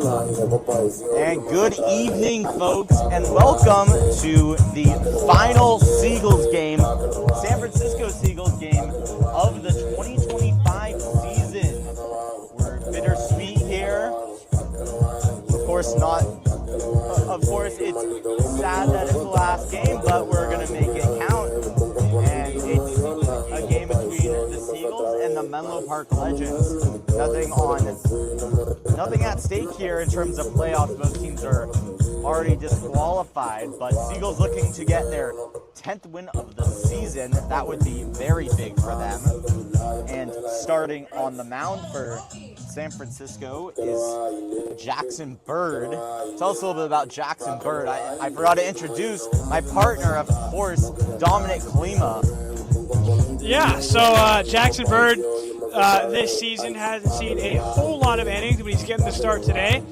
And good evening, folks, and welcome to the final Seagulls game, San Francisco Seagulls game of the 2025 season. We're bittersweet here. Of course, not. Of course, it's sad that it's the last game, but we're gonna make it count. And it's a game between the Seagulls and the Menlo Park Legends. Nothing at stake here in terms of playoffs. Both teams are already disqualified, but Seagulls looking to get their 10th win of the season. That would be very big for them. And starting on the mound for San Francisco is Jackson Bird. Tell us a little bit about Jackson Bird. I forgot to introduce my partner, of course, Dominic Klima. Yeah, so Jackson Bird this season hasn't seen a whole lot of innings, but he's getting the start today.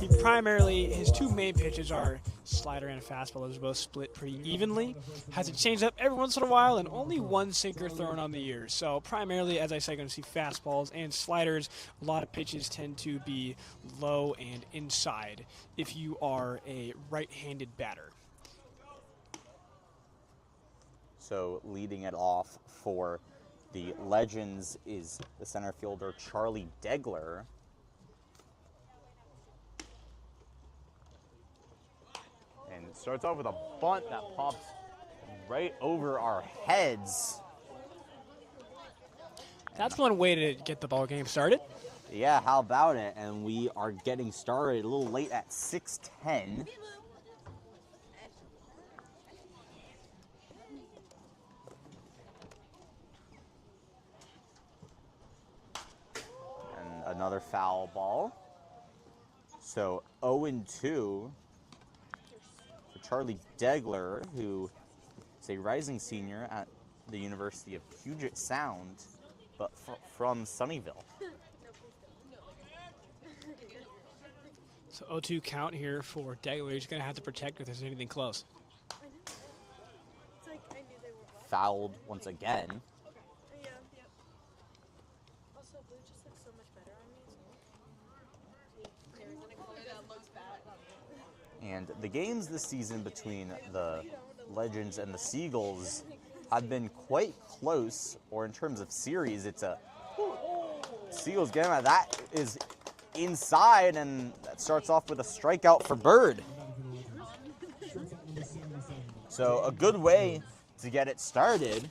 His two main pitches are slider and a fastball. Those are both split pretty evenly. Has it changed up every once in a while, and only one sinker thrown on the year. So primarily, as I said, going to see fastballs and sliders. A lot of pitches tend to be low and inside if you are a right-handed batter. So leading it off for the Legends is the center fielder Charlie Degler. And it starts off with a bunt that pops right over our heads. That's one way to get the ball game started. Yeah, how about it? And we are getting started a little late at 6:10. And another foul ball. So 0-2 for Charlie Degler, who is a rising senior at the University of Puget Sound, but from Sunnyvale. So 0-2 count here for Degler. He's going to have to protect if there's anything close. Fouled once again. And the games this season between the Legends and the Seagulls have been quite close, or in terms of series, it's a Seagulls game that is inside, and that starts off with a strikeout for Bird. So a good way to get it started.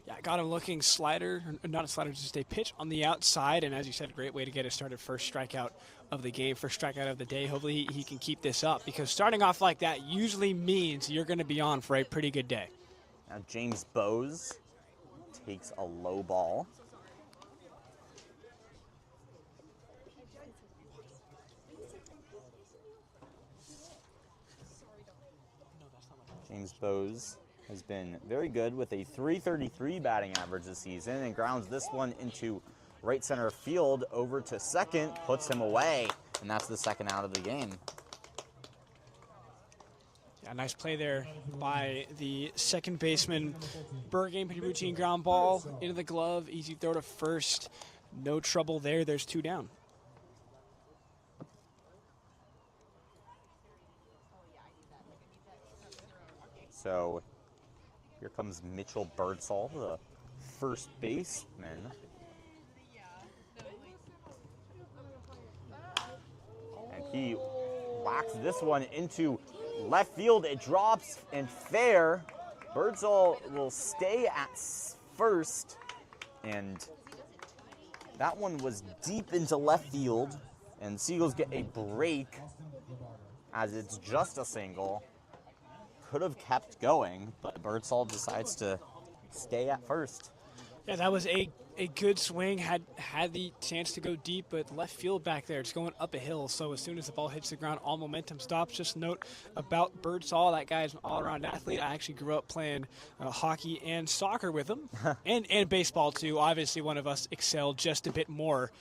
Yeah, got him looking slider, not a slider, just a pitch on the outside, and as you said, a great way to get it started. First strikeout of the game, first strikeout of the day. Hopefully he can keep this up, because starting off like that usually means you're going to be on for a pretty good day. Now James Bowes takes a low ball. James Bowes has been very good with a .333 batting average this season and grounds this one into right center field over to second, puts him away, and that's the second out of the game. Yeah, nice play there by the second baseman. Bergame, pretty routine ground ball into the glove, easy throw to first. No trouble there. There's two down. So here comes Mitchell Birdsall, the first baseman. And he whacks this one into left field. It drops and fair. Birdsall will stay at first, and that one was deep into left field, and Seagulls get a break as it's just a single. Could have kept going, but Birdsall decides to stay at first. Yeah, that was a good swing. Had the chance to go deep, but left field back there. It's going up a hill, so as soon as the ball hits the ground, all momentum stops. Just note about Birdsall, that guy's an all-around athlete. I actually grew up playing hockey and soccer with him, and baseball too. Obviously, one of us excelled just a bit more.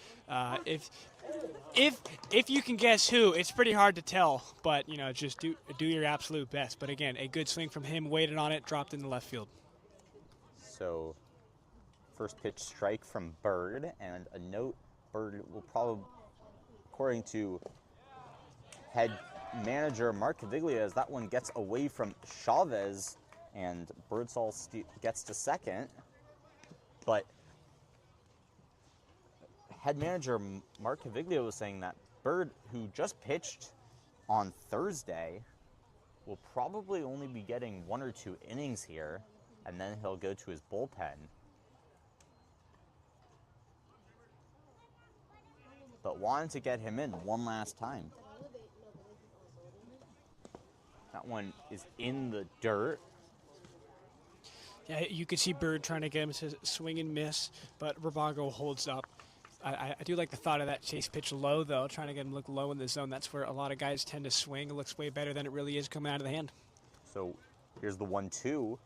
If you can guess who, it's pretty hard to tell, but just do your absolute best. But again, a good swing from him, waited on it, dropped in the left field. So first pitch strike from Bird, and a note, Bird will according to head manager Mark Caviglia, as that one gets away from Chavez and Birdsall gets to second. But head manager Mark Caviglia was saying that Bird, who just pitched on Thursday, will probably only be getting 1 or 2 innings here, and then he'll go to his bullpen. But wanted to get him in one last time. That one is in the dirt. Yeah, you could see Bird trying to get him to swing and miss, but Rabago holds up. I do like the thought of that chase pitch low, though, trying to get him to look low in the zone. That's where a lot of guys tend to swing. It looks way better than it really is coming out of the hand. So here's the 1-2.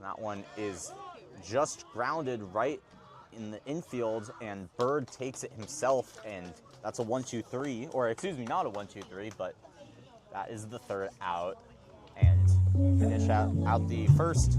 That one is just grounded right in the infield, and Bird takes it himself, and that's a 1-2-3, or excuse me, not a 1-2-3, but that is the third out, and finish out the first.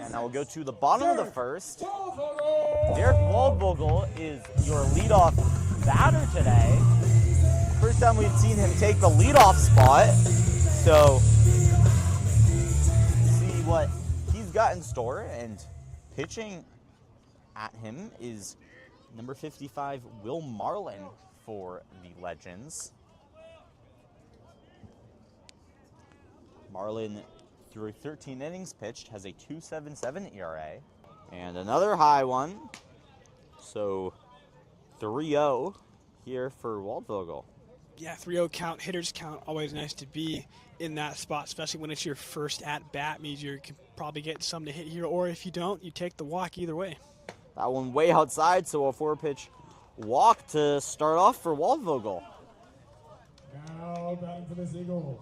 And now we'll go to the bottom of the first. Derek Waldvogel is your leadoff batter today. First time we've seen him take the leadoff spot. So, see what he's got in store. And pitching at him is number 55, Will Marlin for the Legends. Marlin, through 13 innings pitched, has a 2.77 ERA. And another high one. So 3-0 here for Waldvogel. Yeah, 3-0 count, hitters count. Always nice to be in that spot, especially when it's your first at-bat. Means you can probably get some to hit here, or if you don't, you take the walk either way. That one way outside, so a 4-pitch walk to start off for Waldvogel. Now batting for the Seagulls.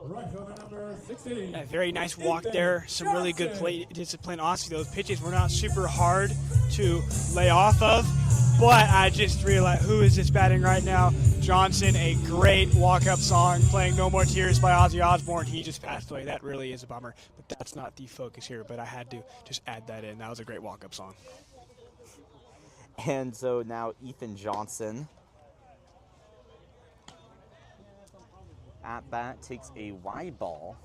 Right fielder number 16. A very nice walk there. Some really good plate discipline. Honestly, those pitches were not super hard to lay off of. But I just realized, who is this batting right now? Johnson, a great walk-up song, playing No More Tears by Ozzy Osbourne. He just passed away. That really is a bummer. But that's not the focus here. But I had to just add that in. That was a great walk-up song. And so now Ethan Johnson at bat takes a wide ball.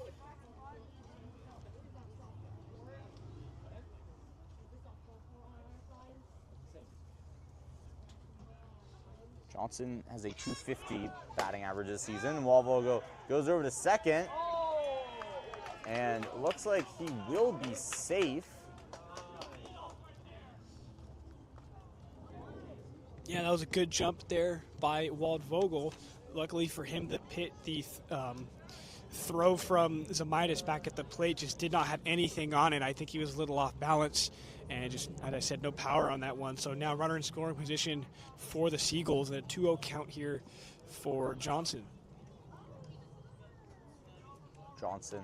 Johnson has a 250 batting average this season. Waldvogel goes over to second. And it looks like he will be safe. Yeah, that was a good jump there by Wald Vogel. Luckily for him, the throw from Zamitis back at the plate just did not have anything on it. I think he was a little off balance and just, as I said, no power on that one. So now runner in scoring position for the Seagulls and a 2-0 count here for Johnson. Johnson,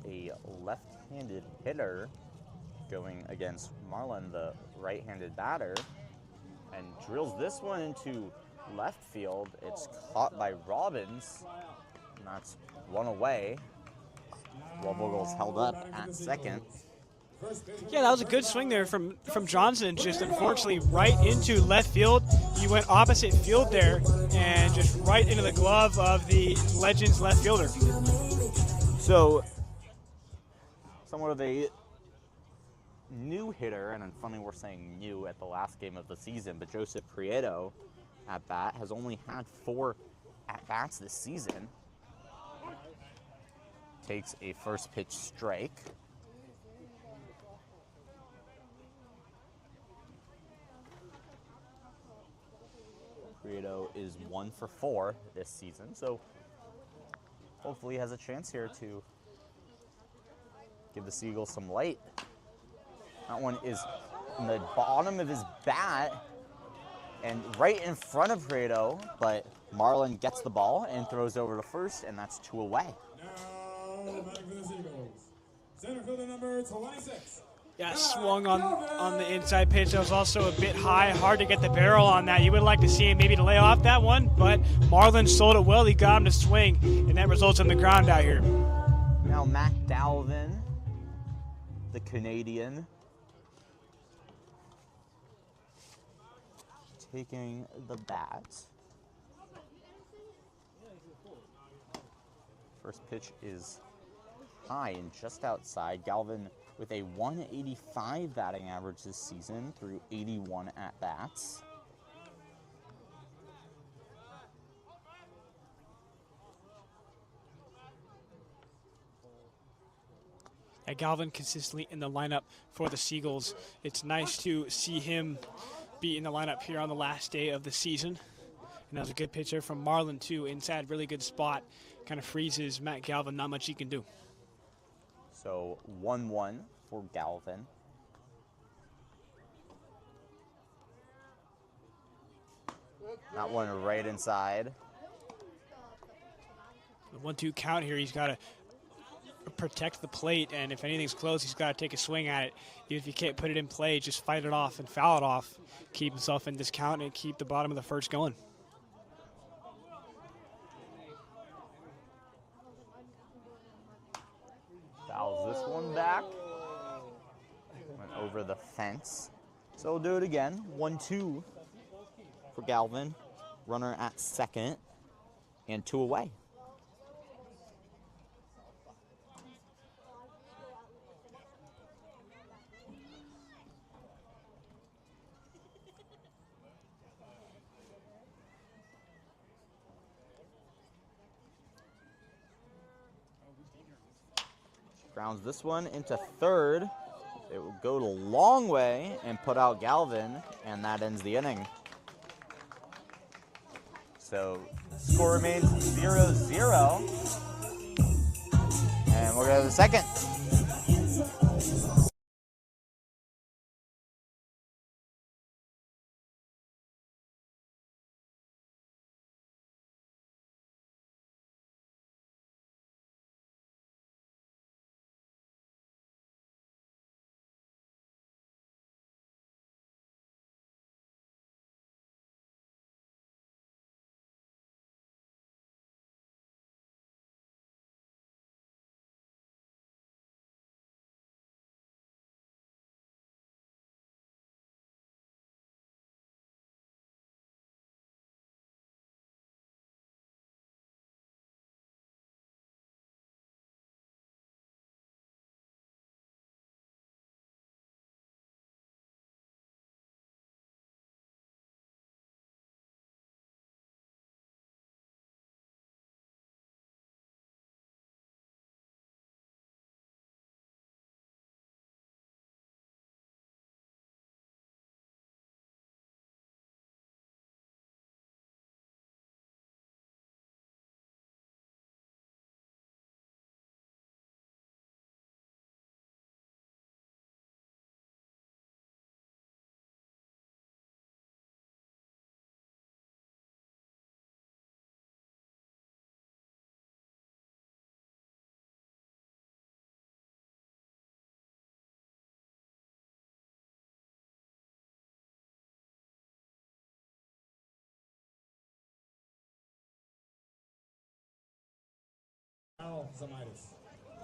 a left-handed hitter, going against Marlon, the right-handed batter, and drills this one into left field. It's caught by Robbins, and that's one away. Vogel's held up at second. Yeah, that was a good swing there from Johnson. Just unfortunately right into left field. He went opposite field there and just right into the glove of the Legends left fielder. So, somewhat of a new hitter, and funny we're saying new at the last game of the season, but Joseph Prieto at bat has only had 4 at-bats this season. Takes a first pitch strike. Prieto is 1 for 4 this season, so hopefully has a chance here to give the Seagulls some light. That one is in the bottom of his bat and right in front of Prieto, but Marlon gets the ball and throws over to first, and that's 2 away. Now, batting for the Seagulls, center fielder number 26. Yeah, swung on the inside pitch. That was also a bit high. Hard to get the barrel on that. You would like to see him maybe to lay off that one, but Marlon sold it well. He got him to swing, and that results in the ground out here. Now Matt Galvin, the Canadian, taking the bat. First pitch is high and just outside. Galvin with a 185 batting average this season through 81 at-bats. Yeah, Galvin consistently in the lineup for the Seagulls. It's nice to see him be in the lineup here on the last day of the season. And that was a good pitcher from Marlon, too. Inside, really good spot. Kind of freezes Matt Galvin. Not much he can do. So 1-1 for Galvin. That one right inside. The 1-2 count here, he's got to protect the plate, and if anything's close, he's got to take a swing at it. Even if you can't put it in play, just fight it off and foul it off. Keep himself in this count and keep the bottom of the first going. Fouls this one back. Went over the fence. So we'll do it again. 1-2 for Galvin. Runner at second and 2 away. Grounds this one into third. It will go the long way and put out Galvin, and that ends the inning. So score remains 0-0. And we'll go to the second.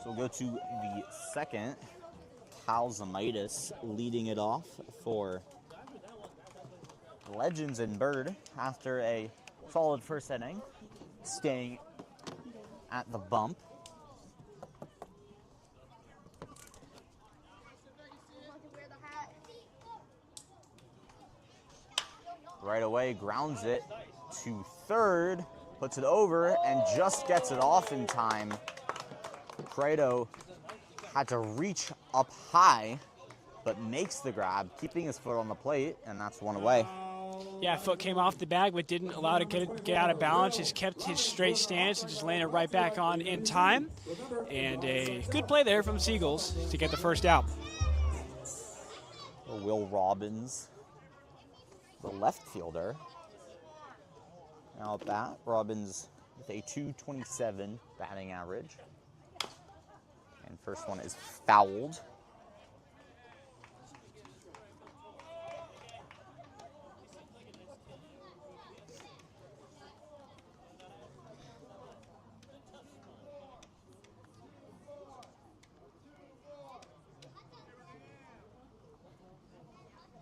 So we'll go to the second. Calzamitis leading it off for Legends and Bird after a solid first inning, staying at the bump. Right away, grounds it to third, puts it over, and just gets it off in time. Credo had to reach up high, but makes the grab, keeping his foot on the plate, and that's one away. Yeah, foot came off the bag, but didn't allow it to get out of balance. Just kept his straight stance and just landed right back on in time. And a good play there from Seagulls to get the first out. Will Robbins, the left fielder. Now at bat, Robbins with a .227 batting average. And first one is fouled.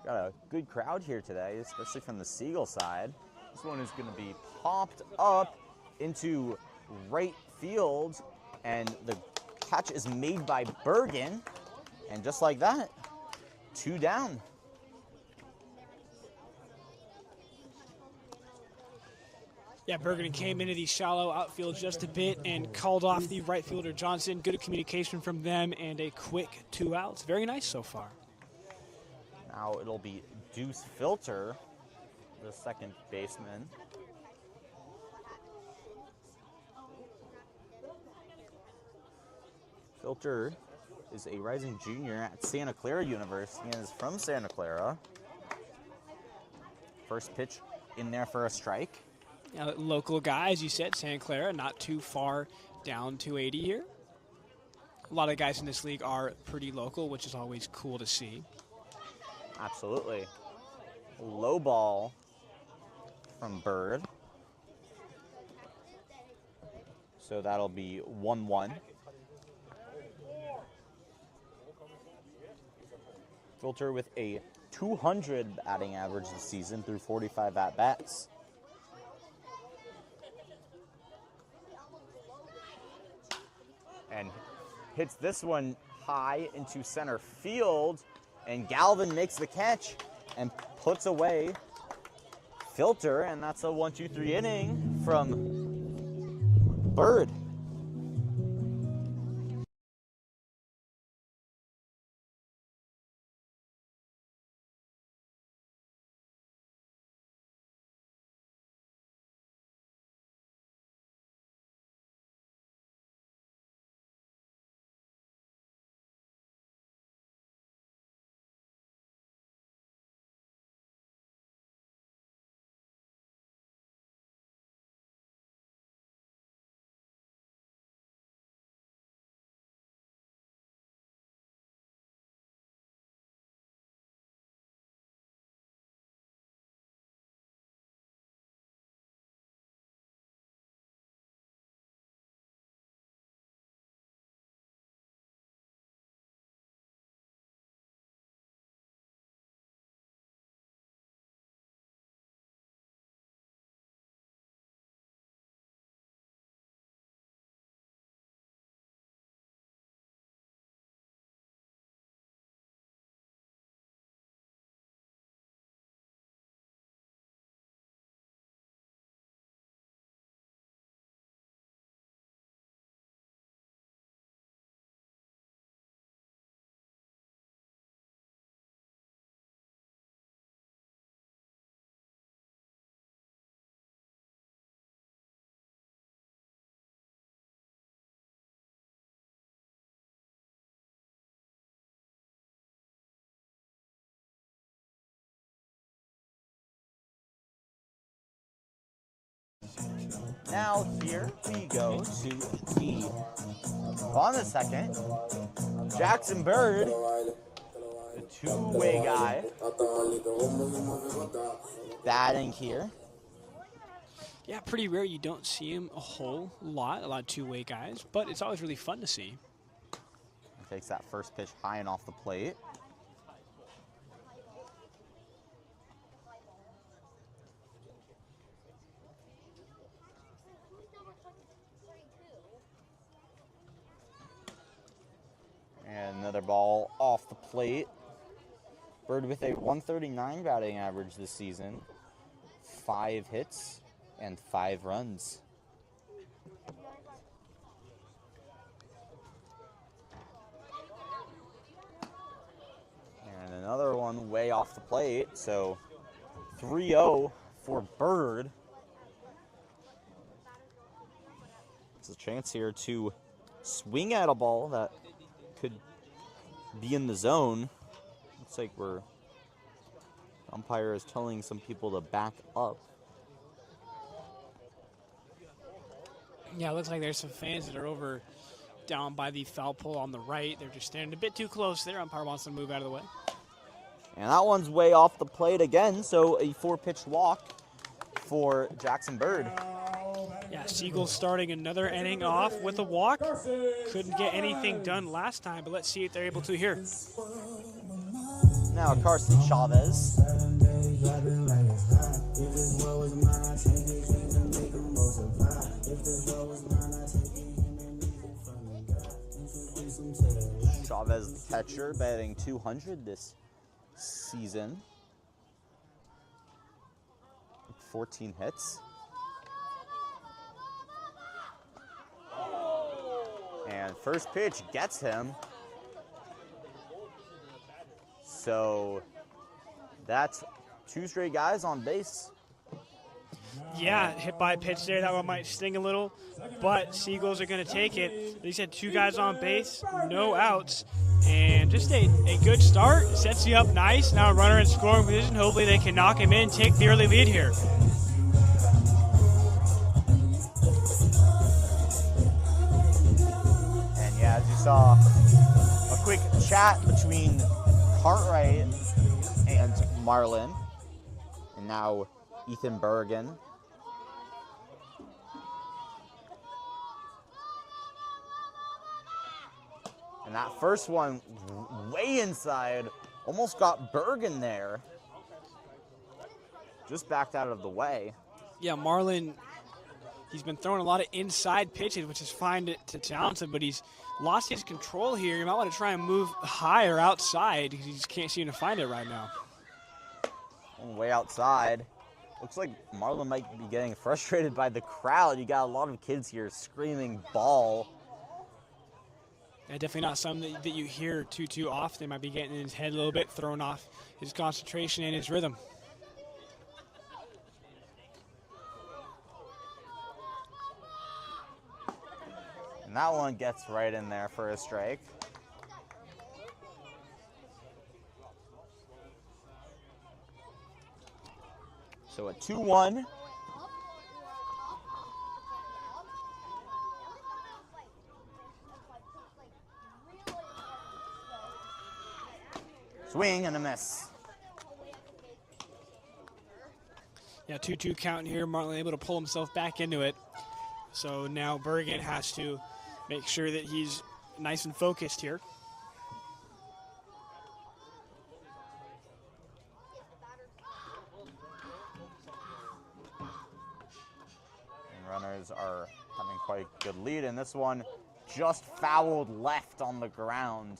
Got a good crowd here today, especially from the Seagull side. This one is going to be popped up into right field, and the catch is made by Bergen, and just like that, 2 down. Yeah, Bergen came into the shallow outfield just a bit and called off the right fielder Johnson. Good communication from them and a quick 2 outs. Very nice so far. Now it'll be Deuce Filter, the second baseman. Filter is a rising junior at Santa Clara University and is from Santa Clara. First pitch in there for a strike. Local guy, as you said, Santa Clara, not too far down 280 here. A lot of guys in this league are pretty local, which is always cool to see. Absolutely. Low ball from Bird. So that'll be 1-1. Filter with a .200 batting average this season through 45 at-bats. And hits this one high into center field. And Galvin makes the catch and puts away Filter, and that's a 1-2-3 inning from Bird. Now here we go to the on the second. Jackson Bird, the two-way guy, batting here. Yeah, pretty rare. You don't see him a whole lot, a lot of two-way guys, but it's always really fun to see. He takes that first pitch high and off the plate. And another ball off the plate. Bird with a 139 batting average this season. 5 hits and 5 runs. And another one way off the plate. So 3-0 for Bird. It's a chance here to swing at a ball that could be in the zone. Looks like umpire is telling some people to back up. Yeah, it looks like there's some fans that are over down by the foul pole on the right. They're just standing a bit too close there. Umpire wants them to move out of the way. And that one's way off the plate again, so a 4-pitch walk for Jackson Bird. Yeah, Seagulls starting another inning off with a walk. Couldn't get anything done last time, but let's see if they're able to here. Now Carson Chavez. Chavez, the catcher, batting 200 this season. 14 hits. And first pitch gets him. So that's 2 straight guys on base. Yeah, hit by a pitch there. That one might sting a little, but Seagulls are going to take it. They said 2 guys on base, no outs, and just a good start. Sets you up nice. Now a runner in scoring position. Hopefully they can knock him in, take the early lead here. And yeah, as you saw, a quick chat between Cartwright and Marlin, and now Ethan Bergen. And that first one way inside, almost got Bergen there. Just backed out of the way. Yeah, Marlin, he's been throwing a lot of inside pitches, which is fine to Townsend, but he's lost his control here. You might want to try and move higher outside because he just can't seem to find it right now. Way outside. Looks like Marlin might be getting frustrated by the crowd. You got a lot of kids here screaming ball. Yeah, definitely not something that you hear too often. Might be getting in his head a little bit, throwing off his concentration and his rhythm. And that one gets right in there for a strike. So a 2-1. Swing and a miss. Yeah, 2-2 count here. Marlin able to pull himself back into it. So now Bergen has to make sure that he's nice and focused here. And runners are having quite a good lead, and this one just fouled left on the ground.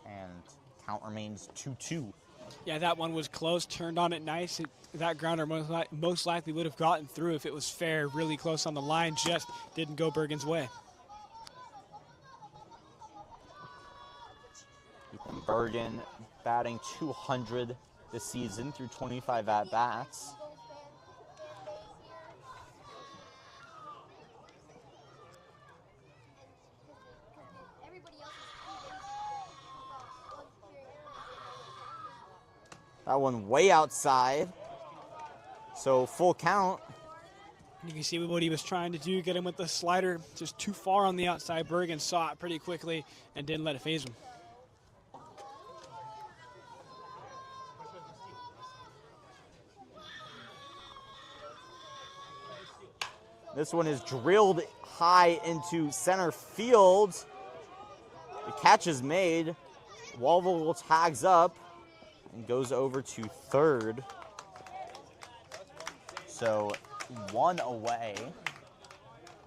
And count remains 2-2. Yeah, that one was close, turned on it nice. That grounder most likely would have gotten through if it was fair, really close on the line, just didn't go Bergen's way. Bergen batting 200 this season through 25 at-bats. That one way outside. So full count. You can see what he was trying to do, get him with the slider just too far on the outside. Bergen saw it pretty quickly and didn't let it phase him. This one is drilled high into center field. The catch is made. Walville tags up and goes over to third. So 1 away.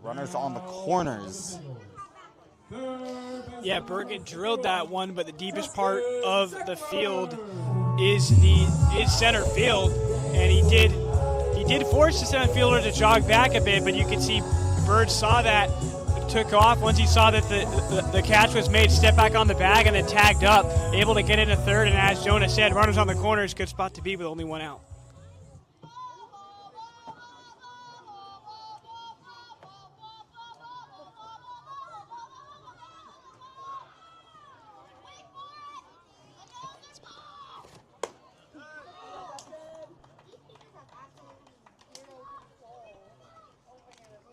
Runners on the corners. Yeah, Bergen drilled that one, but the deepest part of the field is center field, and he did force the center fielder to jog back a bit, but you can see Bird saw that, took off once he saw that the catch was made, stepped back on the bag, and then tagged up, able to get into third. And as Jonah said, runners on the corners, good spot to be with only 1 out.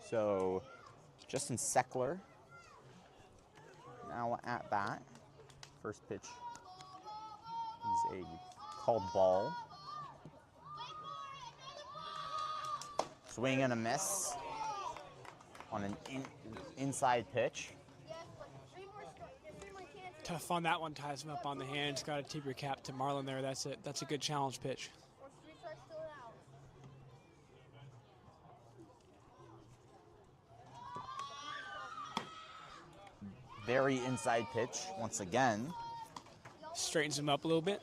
So Justin Seckler now at bat. First pitch is a called ball. Swing and a miss on an inside pitch. Tough on that one, ties him up on the hands. Got to tip your cap to Marlon there. That's a good challenge pitch. Very inside pitch once again. Straightens him up a little bit.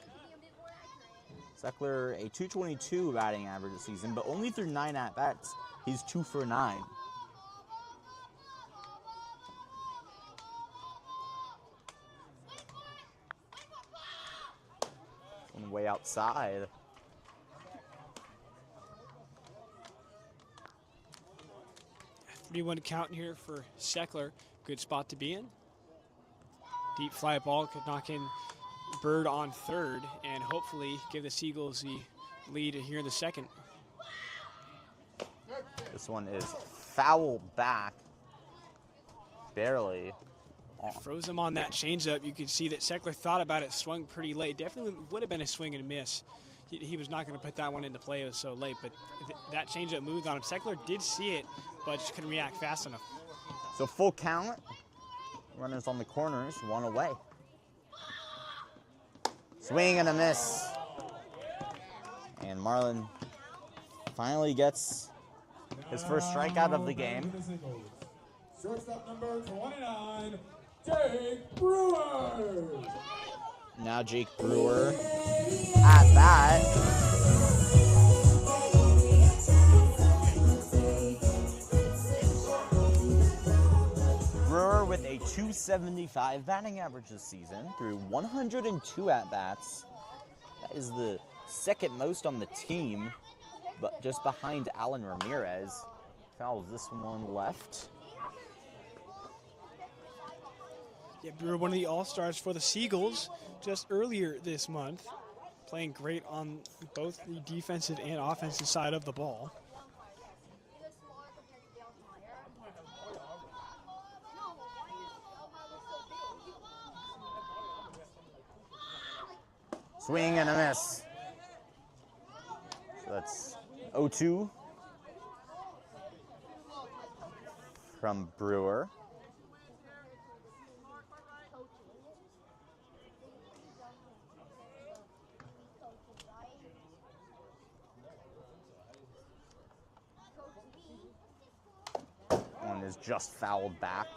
Seckler, a .222 batting average this season, but only through 9 at-bats, he's 2 for 9. One way outside. A 3-1 count here for Seckler. Good spot to be in. Deep fly ball could knock in Bird on third and hopefully give the Seagulls the lead here in the second. This one is foul back, barely. Froze him on that changeup. You could see that Seckler thought about it, swung pretty late. Definitely would have been a swing and a miss. He was not going to put that one into play. It was so late, but that changeup moved on him. Seckler did see it, but just couldn't react fast enough. So full count. Runners on the corners, 1 away. Swing and a miss. And Marlon finally gets his first strikeout of the game. Shortstop number 29, Jake Brewer. Now Jake Brewer at bat. Brewer with a .275 batting average this season through 102 at-bats. That is the second most on the team, but just behind Alan Ramirez. Fouls this one left. Yeah, Brewer, one of the all-stars for the Seagulls just earlier this month, playing great on both the defensive and offensive side of the ball. Swing and a miss. So that's 0-2 from Brewer. One is just fouled back.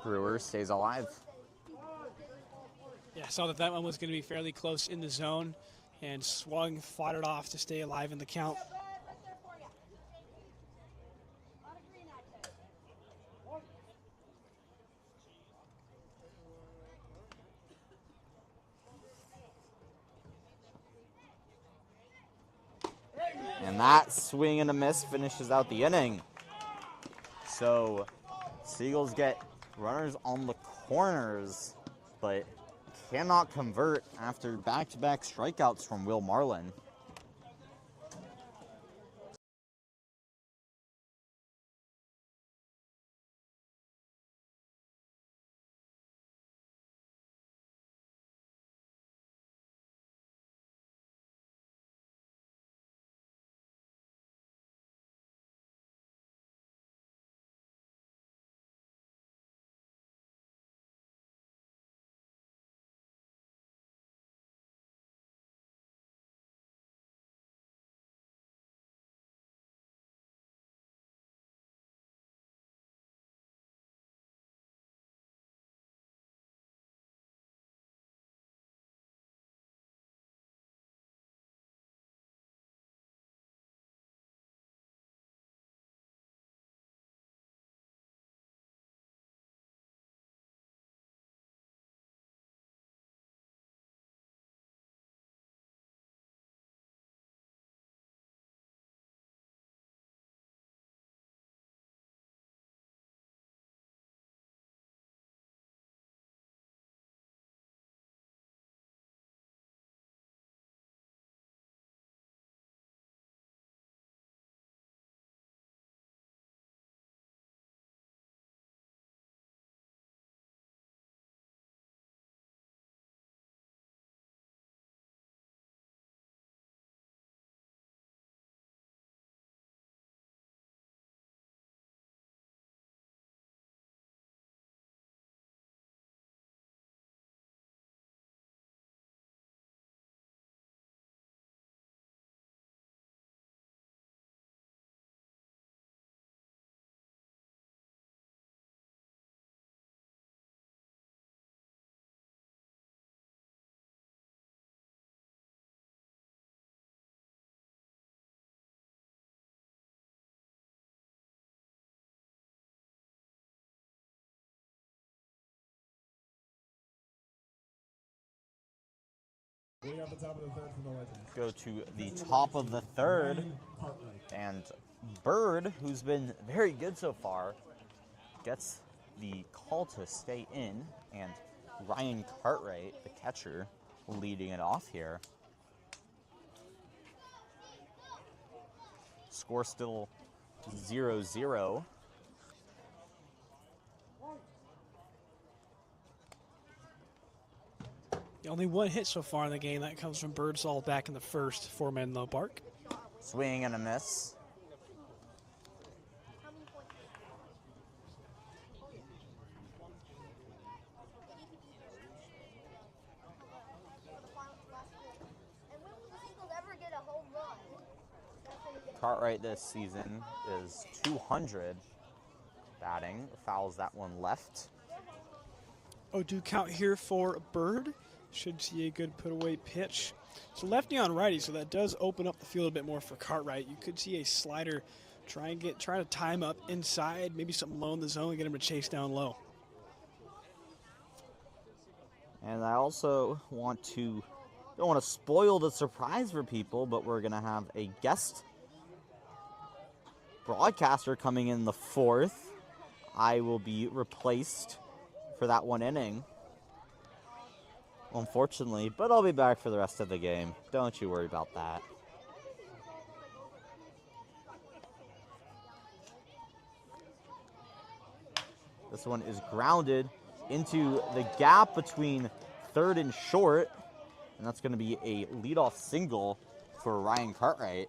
Brewer stays alive. Yeah, I saw that one was going to be fairly close in the zone and swung, fought it off to stay alive in the count. And that swing and a miss finishes out the inning. So Seagulls get runners on the corners, but cannot convert after back-to-back strikeouts from Will Marlin. We got the top of the third from the Legends. Go to the top of the third, Ryan Cartwright. and Bird, who's been very good so far, gets the call to stay in, and Ryan Cartwright, the catcher, leading it off here. Score still 0-0. Only one hit so far in the game. That comes from Birdsall back in the first for Menlo Park. Swing and a miss. Cartwright this season is 200 batting. Fouls that one left. Oh, do count here for Bird. Should see a good put-away pitch. So lefty on righty, so that does open up the field a bit more for Cartwright. You could see a slider try to time up inside, maybe something low in the zone, get him to chase down low. And I also don't want to spoil the surprise for people, but we're going to have a guest broadcaster coming in the fourth. I will be replaced for that one inning, unfortunately, but I'll be back for the rest of the game. Don't you worry about that. This one is grounded into the gap between third and short, and that's going to be a leadoff single for Ryan Cartwright.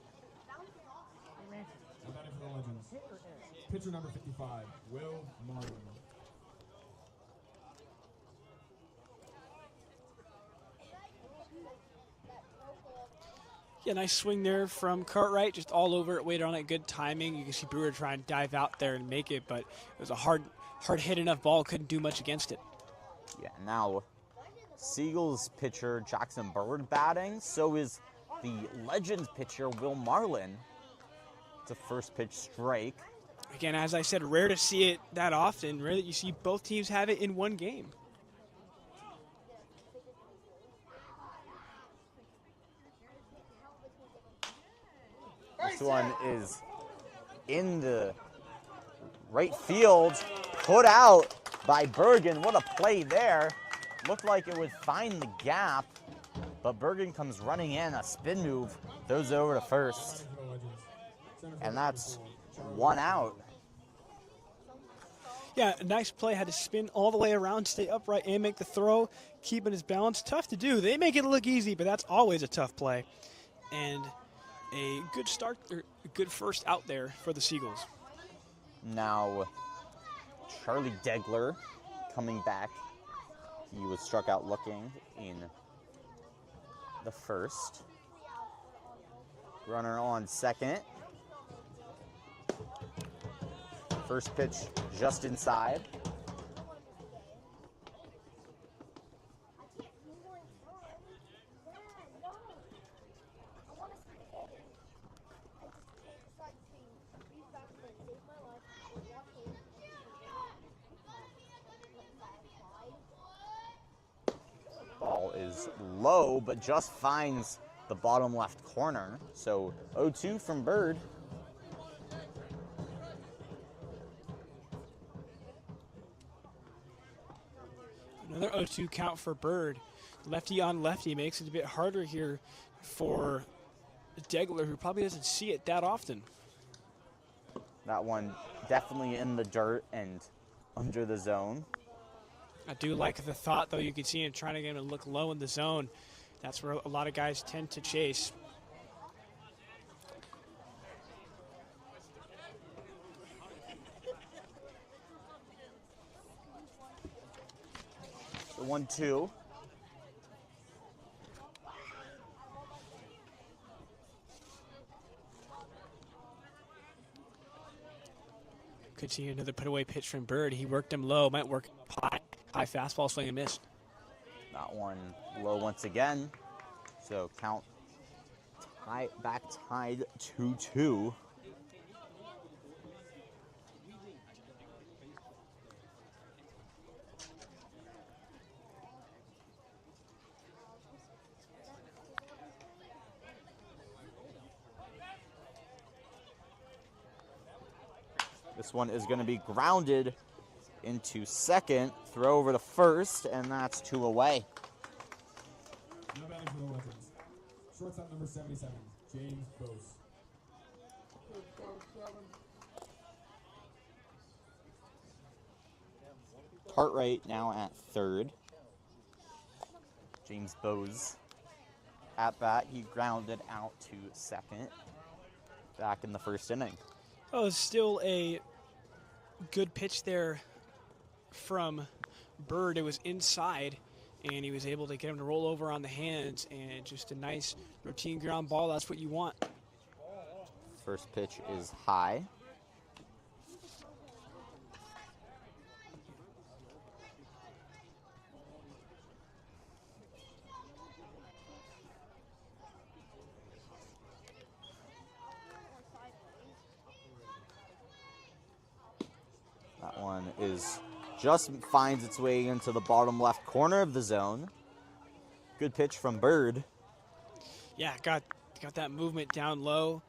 And batting for the Legends. Pitcher number 55, Will Martin. Yeah, nice swing there from Cartwright, just all over it, waited on it, good timing. You can see Brewer try and dive out there and make it, but it was a hard hit enough ball, couldn't do much against it. Yeah, now Seagulls pitcher Jackson Bird batting. So is the Legends pitcher Will Marlin. It's a first pitch strike. Again, as I said, rare to see it that often. Rare that you see both teams have it in one game. This one is in the right field, put out by Bergen. What a play there. Looked like it would find the gap, but Bergen comes running in, a spin move, throws it over to first. And that's one out. Yeah, a nice play. Had to spin all the way around, stay upright, and make the throw, keeping his balance. Tough to do. They make it look easy, but that's always a tough play. And a good start, or a good first out there for the Seagulls. Now, Charlie Degler coming back. He was struck out looking in the first. Runner on second. First pitch just inside. Ball is low, but just finds the bottom left corner. So 0-2 from Bird. Another 0-2 count for Bird. Lefty on lefty makes it a bit harder here for Degler, who probably doesn't see it that often. That one definitely in the dirt and under the zone. I do like the thought, though. You can see him trying to get him to look low in the zone. That's where a lot of guys tend to chase. The 1-2. Could see another put-away pitch from Bird. He worked him low. Might work high fastball swing and miss. That one low once again. So count back tied 2-2. This one is going to be grounded into second. Throw over to first, and that's 2 away. Now batting for the Legends. Shortstop number 77, James Bose. Cartwright now at third. James Bose at bat. He grounded out to second back in the first inning. Oh, it's still a good pitch there from Bird. It was inside, and he was able to get him to roll over on the hands, and just a nice routine ground ball. That's what you want. First pitch is high. That one is just finds its way into the bottom left corner of the zone. Good pitch from Bird. Yeah, got that movement down low,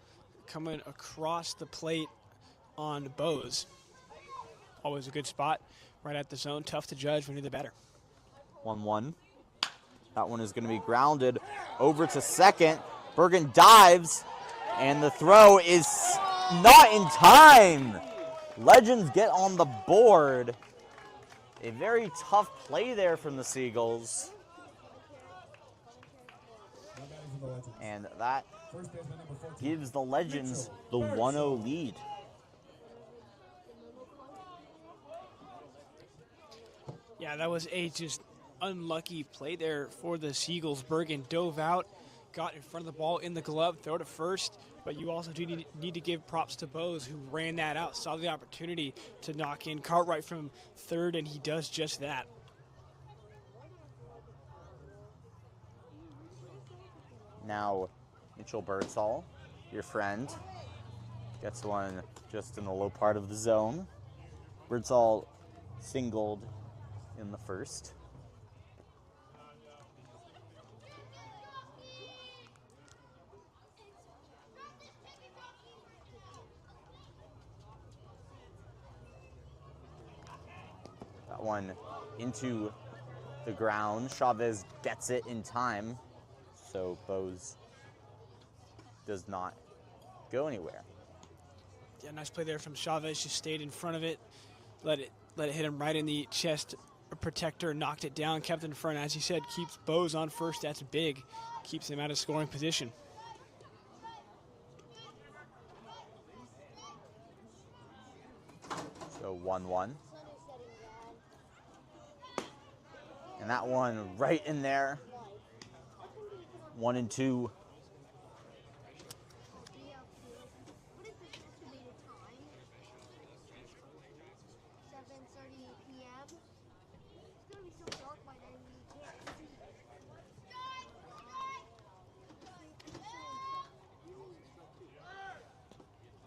coming across the plate on Bose. Always a good spot, right at the zone. Tough to judge when you're the batter. 1-1. That one is going to be grounded over to second. Bergen dives, and the throw is not in time. Legends get on the board. A very tough play there from the Seagulls. And that gives the Legends the 1-0 lead. Yeah, that was a just unlucky play there for the Seagulls. Bergen dove out, got in front of the ball in the glove, throw to first, but you also do need to give props to Bose, who ran that out, saw the opportunity to knock in Cartwright from third, and he does just that. Now, Mitchell Birdsall, your friend, gets one just in the low part of the zone. Birdsall singled in the first. That one into the ground. Chavez gets it in time, so Bose does not go anywhere. Yeah, nice play there from Chavez. Just stayed in front of it, let it hit him right in the chest protector, knocked it down, kept it in front. As you said, keeps Bose on first. That's big. Keeps him out of scoring position. So 1-1. And that one right in there. 1-2.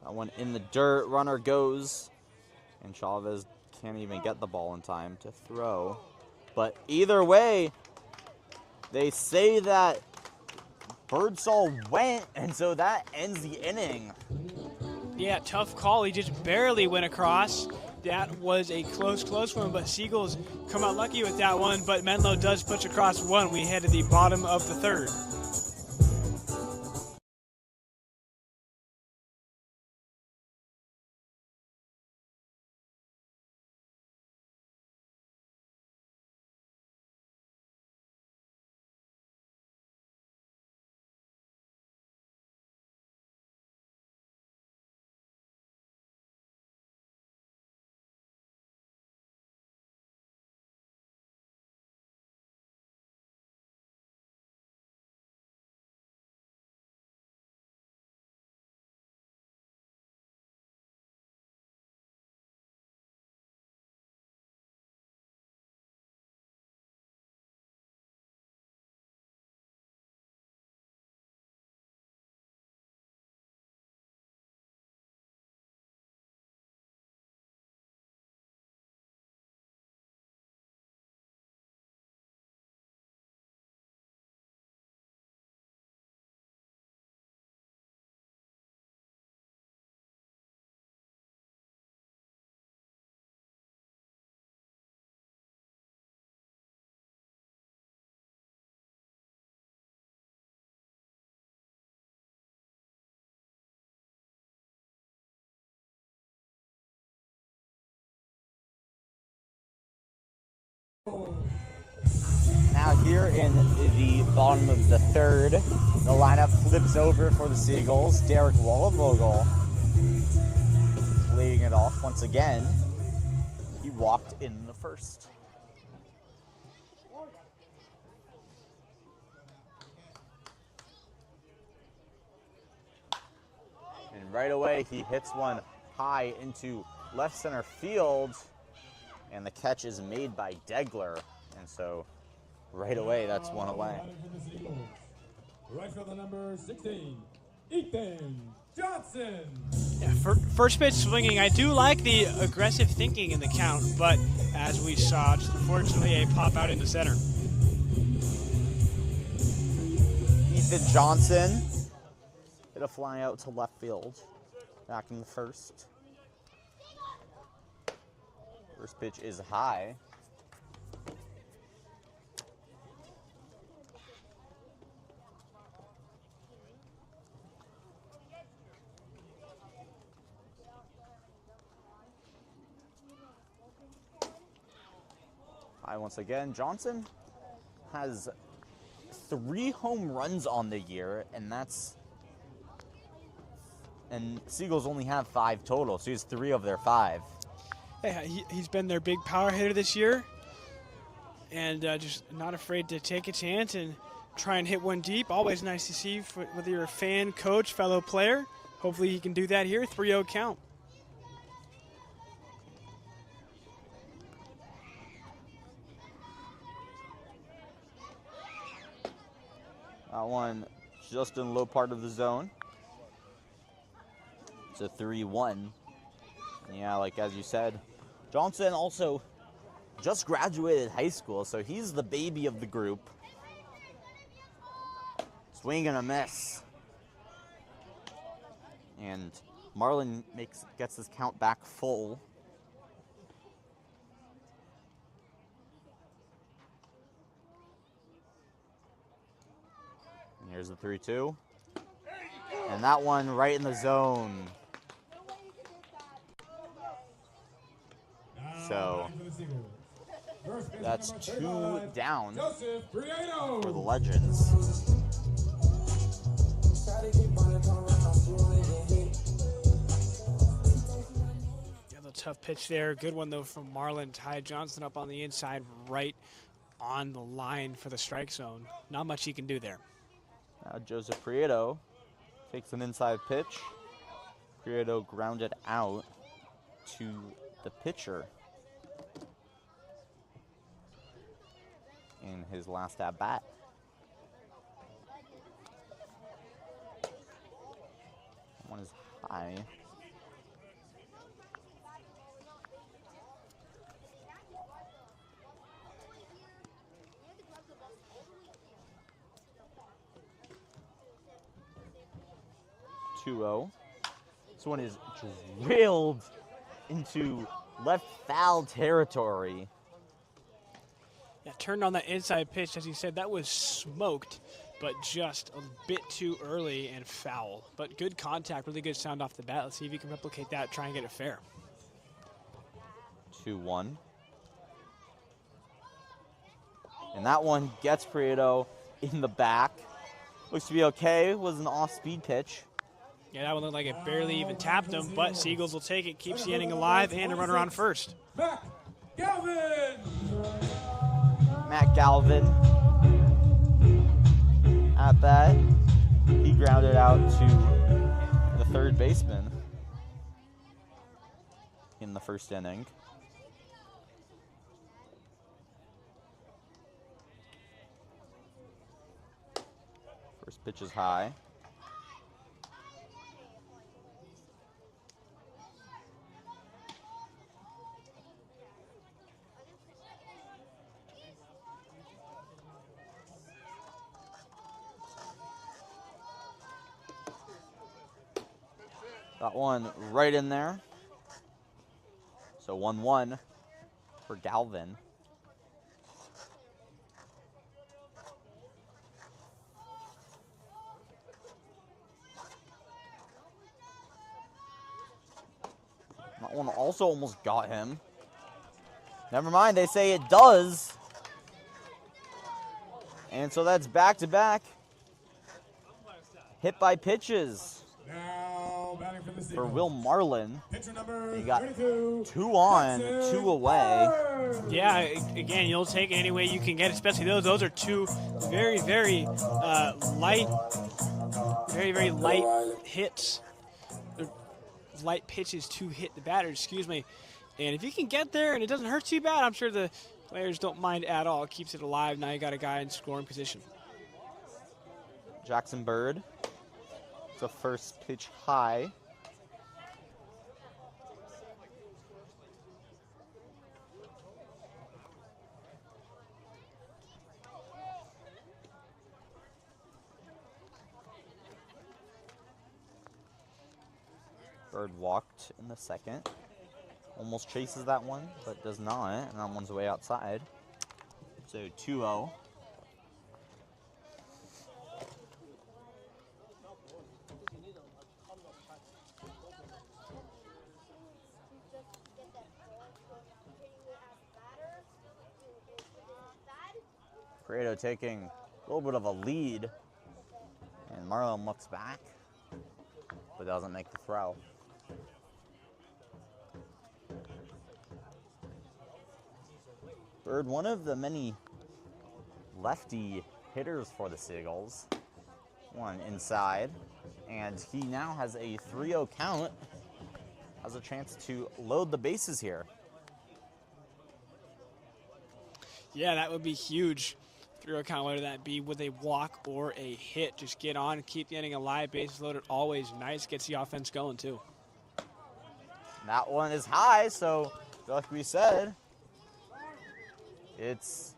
That one in the dirt, runner goes, and Chavez can't even get the ball in time to throw. But either way, they say that Birdsall went, and so that ends the inning. Yeah, tough call. He just barely went across. That was a close one, but Seagulls come out lucky with that one, but Menlo does push across one. We head to the bottom of the third. Now here in the bottom of the third, the lineup flips over for the Seagulls. Derek Wallenvogel leading it off once again. He walked in the first. And right away he hits one high into left center field, and the catch is made by Degler. And so right away, that's one away. Right for the number 16, Ethan Johnson. Yeah, first pitch swinging. I do like the aggressive thinking in the count, but as we saw, just unfortunately a pop out in the center. Ethan Johnson hit a fly out to left field, back in the first. First pitch is high. High once again. Johnson has 3 home runs on the year, and Seagulls only have 5 total, so he has 3 of their 5. Yeah, he's been their big power hitter this year, and just not afraid to take a chance and try and hit one deep. Always nice to see whether you're a fan, coach, fellow player. Hopefully he can do that here. 3-0 count. That one just in the low part of the zone. It's a 3-1. Yeah, like as you said, Johnson also just graduated high school, so he's the baby of the group. Swing and a miss. And Marlin gets his count back full. And here's the 3-2. And that one right in the zone. So that's 2 down for the Legends. Yeah, the tough pitch there. Good one, though, from Marlin. Ty Johnson up on the inside, right on the line for the strike zone. Not much he can do there. Now Joseph Prieto takes an inside pitch. Prieto grounded out to the pitcher in his last at bat. One is high. This one is drilled into left foul territory. Yeah, turned on that inside pitch, as he said, that was smoked, but just a bit too early and foul. But good contact, really good sound off the bat. Let's see if he can replicate that, try and get it fair. 2-1. And that one gets Prieto in the back. Looks to be okay. It was an off-speed pitch. Yeah, that one looked like it barely even tapped him, but Seagulls will take it, keeps the inning alive, and a runner on first. Matt Galvin. Matt Galvin at bat. He grounded out to the third baseman in the first inning. First pitch is high. Got one right in there. So 1-1 for Galvin. That one also almost got him. Never mind, they say it does. And so that's back-to-back hit by pitches Now batting for the Seagulls. for Will Marlin. Pitcher number He got 32. 2 on, Jackson 2 away. Bird. Yeah, again, you'll take it any way you can get, especially those. Those are two very, very light hits, light pitches to hit the batter, excuse me. And if you can get there and it doesn't hurt too bad, I'm sure the players don't mind at all. It keeps it alive. Now you got a guy in scoring position. Jackson Bird. It's a first pitch high. Bird walked in the second. Almost chases that one, but does not. And that one's way outside. So 2-0. Prieto taking a little bit of a lead. And Marlon looks back, but doesn't make the throw. Bird, one of the many lefty hitters for the Seagulls. One inside, and he now has a 3-0 count. Has a chance to load the bases here. Yeah, that would be huge. 3-0 count, whether that be with a walk or a hit. Just get on, keep the inning alive, bases loaded, always nice. Gets the offense going, too. That one is high, so like we said, it's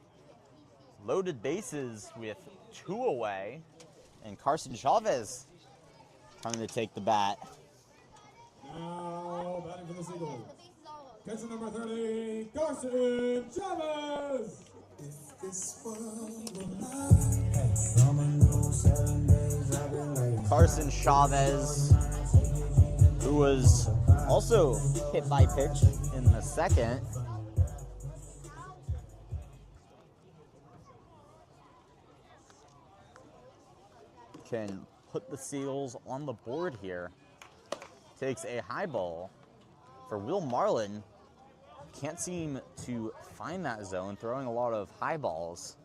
loaded bases with 2 away, and Carson Chavez coming to take the bat. Now batting for the Seagulls. Pitcher number 30, Carson Chavez. Carson Chavez, who was also hit by pitch in the second. Can put the Seagulls on the board here. Takes a high ball for Will Marlin. Can't seem to find that zone, throwing a lot of high balls.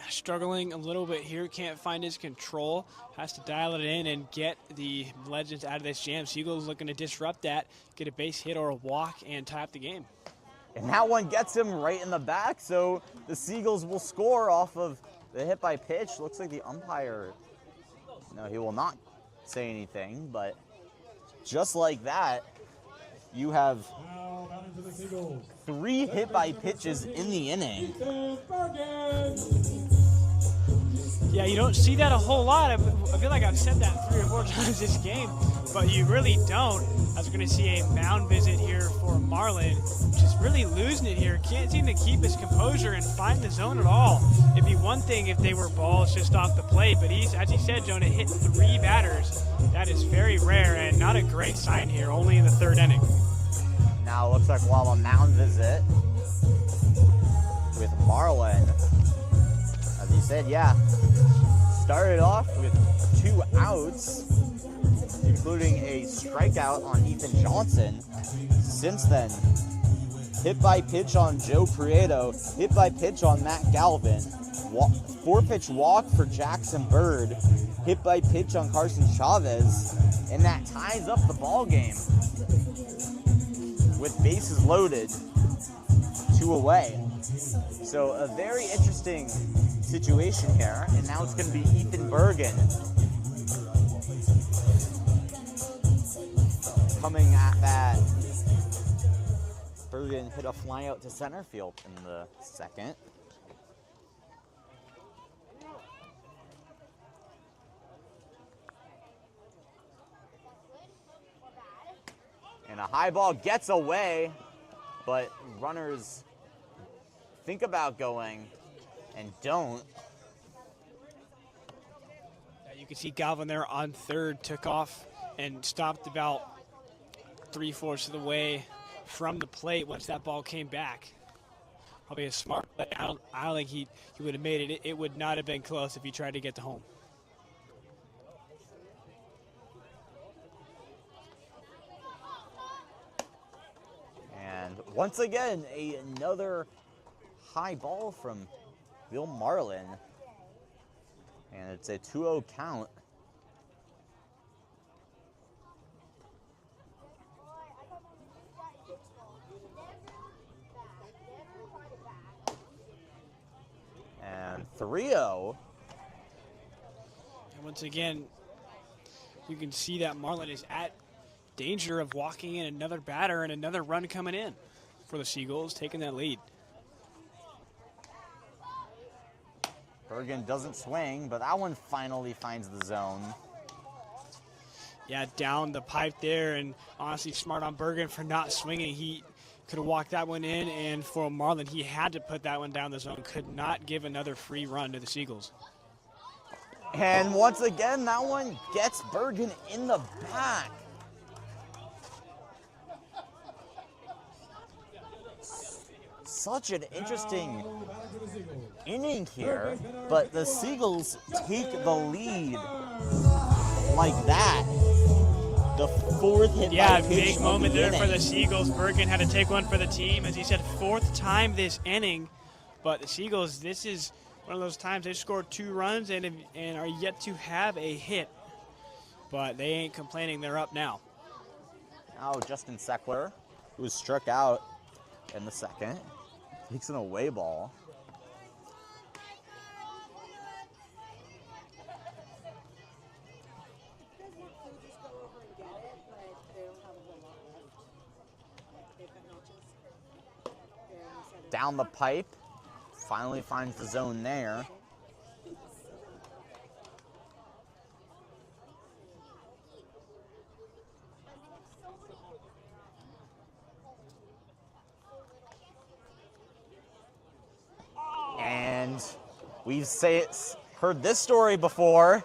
Struggling a little bit here, can't find his control. Has to dial it in and get the Legends out of this jam. Seagulls looking to disrupt that, get a base hit or a walk, and tie up the game. And that one gets him right in the back, so the Seagulls will score off of the hit by pitch. Looks like the umpire, no, he will not say anything, but just like that, you have 3 hit by pitches in the inning. Yeah, you don't see that a whole lot. I feel like I've said that 3 or 4 times this game, but you really don't. I was going to see a mound visit here for Marlin, just really losing it here. Can't seem to keep his composure and find the zone at all. It'd be one thing if they were balls just off the plate, but he's, as he said, Jonah, hit 3 batters. That is very rare and not a great sign here, only in the 3rd inning. Now it looks like we'll have a mound visit with Marlin. As he said, yeah, started off with 2 outs, including a strikeout on Ethan Johnson. Since then, hit by pitch on Joe Prieto, hit by pitch on Matt Galvin, 4-pitch walk for Jackson Bird, hit by pitch on Carson Chavez, and that ties up the ball game with bases loaded, 2 away. So a very interesting situation here, and now it's going to be Ethan Bergen coming at that. Bergen hit a fly out to center field in the second. And a high ball gets away, but runners think about going and don't. You can see Galvin there on 3rd, took off and stopped about 3/4 of the way from the plate once that ball came back. probably a smart play. I don't think he would have made it. It would not have been close if he tried to get to home. And once again, another high ball from Will Marlin. And it's a 2-0 count. And 3-0. And once again, you can see that Marlin is at danger of walking in another batter and another run coming in for the Seagulls, taking that lead. Bergen doesn't swing, but that one finally finds the zone. Yeah, down the pipe there, and honestly smart on Bergen for not swinging. He could have walked that one in, and for Marlin, he had to put that one down the zone. Could not give another free run to the Seagulls. And once again, that one gets Bergen in the back. Such an interesting inning here, but the Seagulls take the lead like that. The fourth hit by pitch big moment there for inning. the Seagulls. Bergen had to take one for the team. As he said, fourth time this inning. But the Seagulls, this is one of those times they scored 2 runs and are yet to have a hit. But they ain't complaining. They're up now. Now Justin Seckler, who was struck out in the second, takes an away ball. Down the pipe, finally finds the zone there. And we've heard this story before.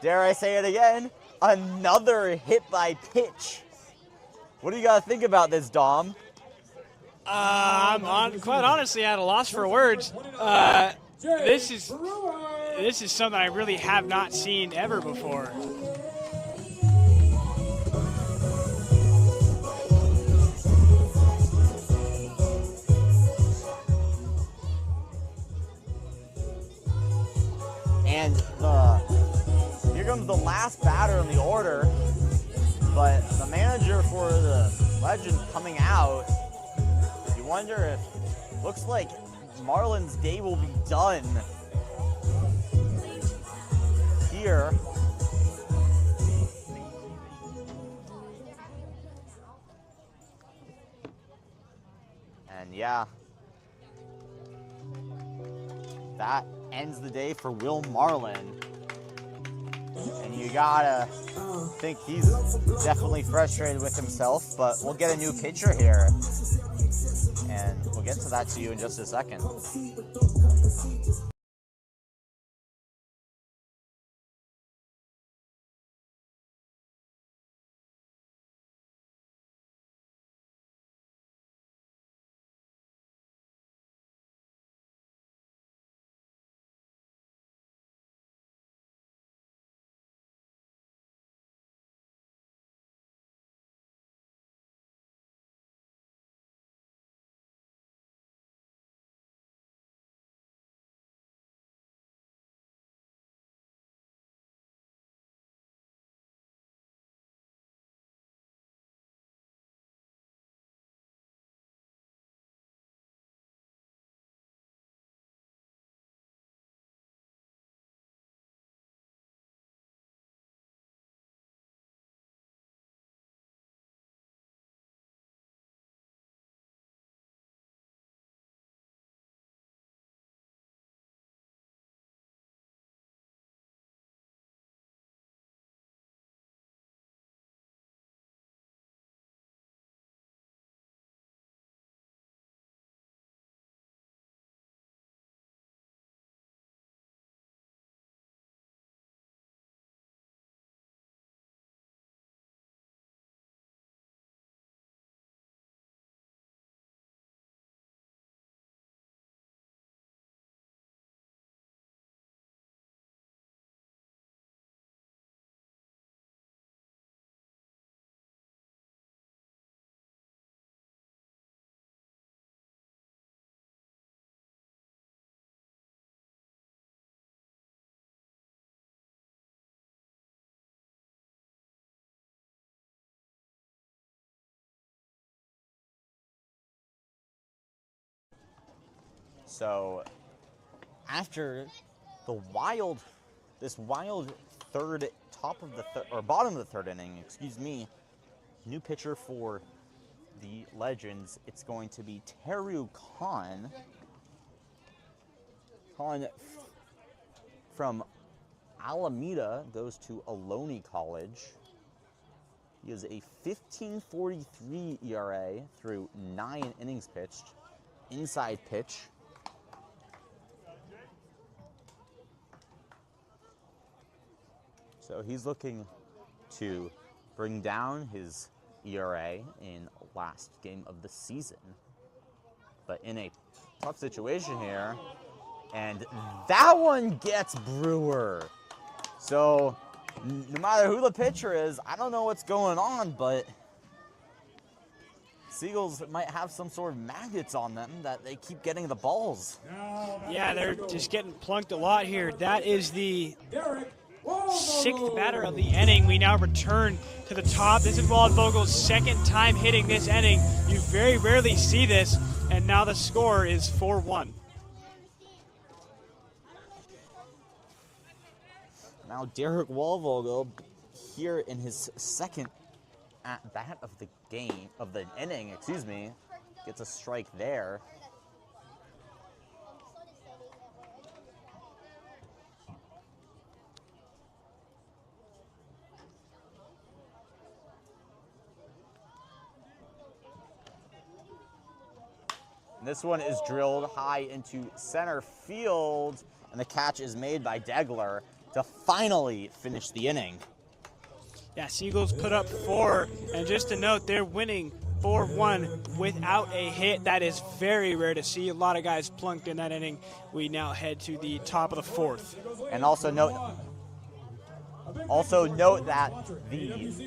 Dare I say it again? Another hit by pitch. What do you got to think about this, Dom? Quite honestly at a loss for words. This is something I really have not seen ever before. And here comes the last batter in the order, but the manager for the Legend coming out. You wonder if, looks like Marlin's day will be done here. And yeah, that ends the day for Will Marlin. And you gotta think he's definitely frustrated with himself, but we'll get a new pitcher here. And we'll get to that to you in just a second. So after this wild bottom of the third inning, excuse me, new pitcher for the Legends, it's going to be Teru Khan. Khan from Alameda goes to Ohlone College. He has a 15.43 ERA through 9 innings pitched. Inside pitch. So he's looking to bring down his ERA in last game of the season. But in a tough situation here, and that one gets Brewer. So no matter who the pitcher is, I don't know what's going on, but Seagulls might have some sort of magnets on them that they keep getting the balls. Yeah, they're just getting plunked a lot here. That is the 6th batter of the inning. We now return to the top. This is Waldvogel's 2nd time hitting this inning. You very rarely see this, and now the score is 4-1. Now Derek Waldvogel here in his 2nd at bat of the inning, gets a strike there. This one is drilled high into center field, and the catch is made by Degler to finally finish the inning. Yeah, Seagulls put up 4, and just to note, they're winning 4-1 without a hit. That is very rare to see. A lot of guys plunked in that inning. We now head to the top of the 4th. And also note that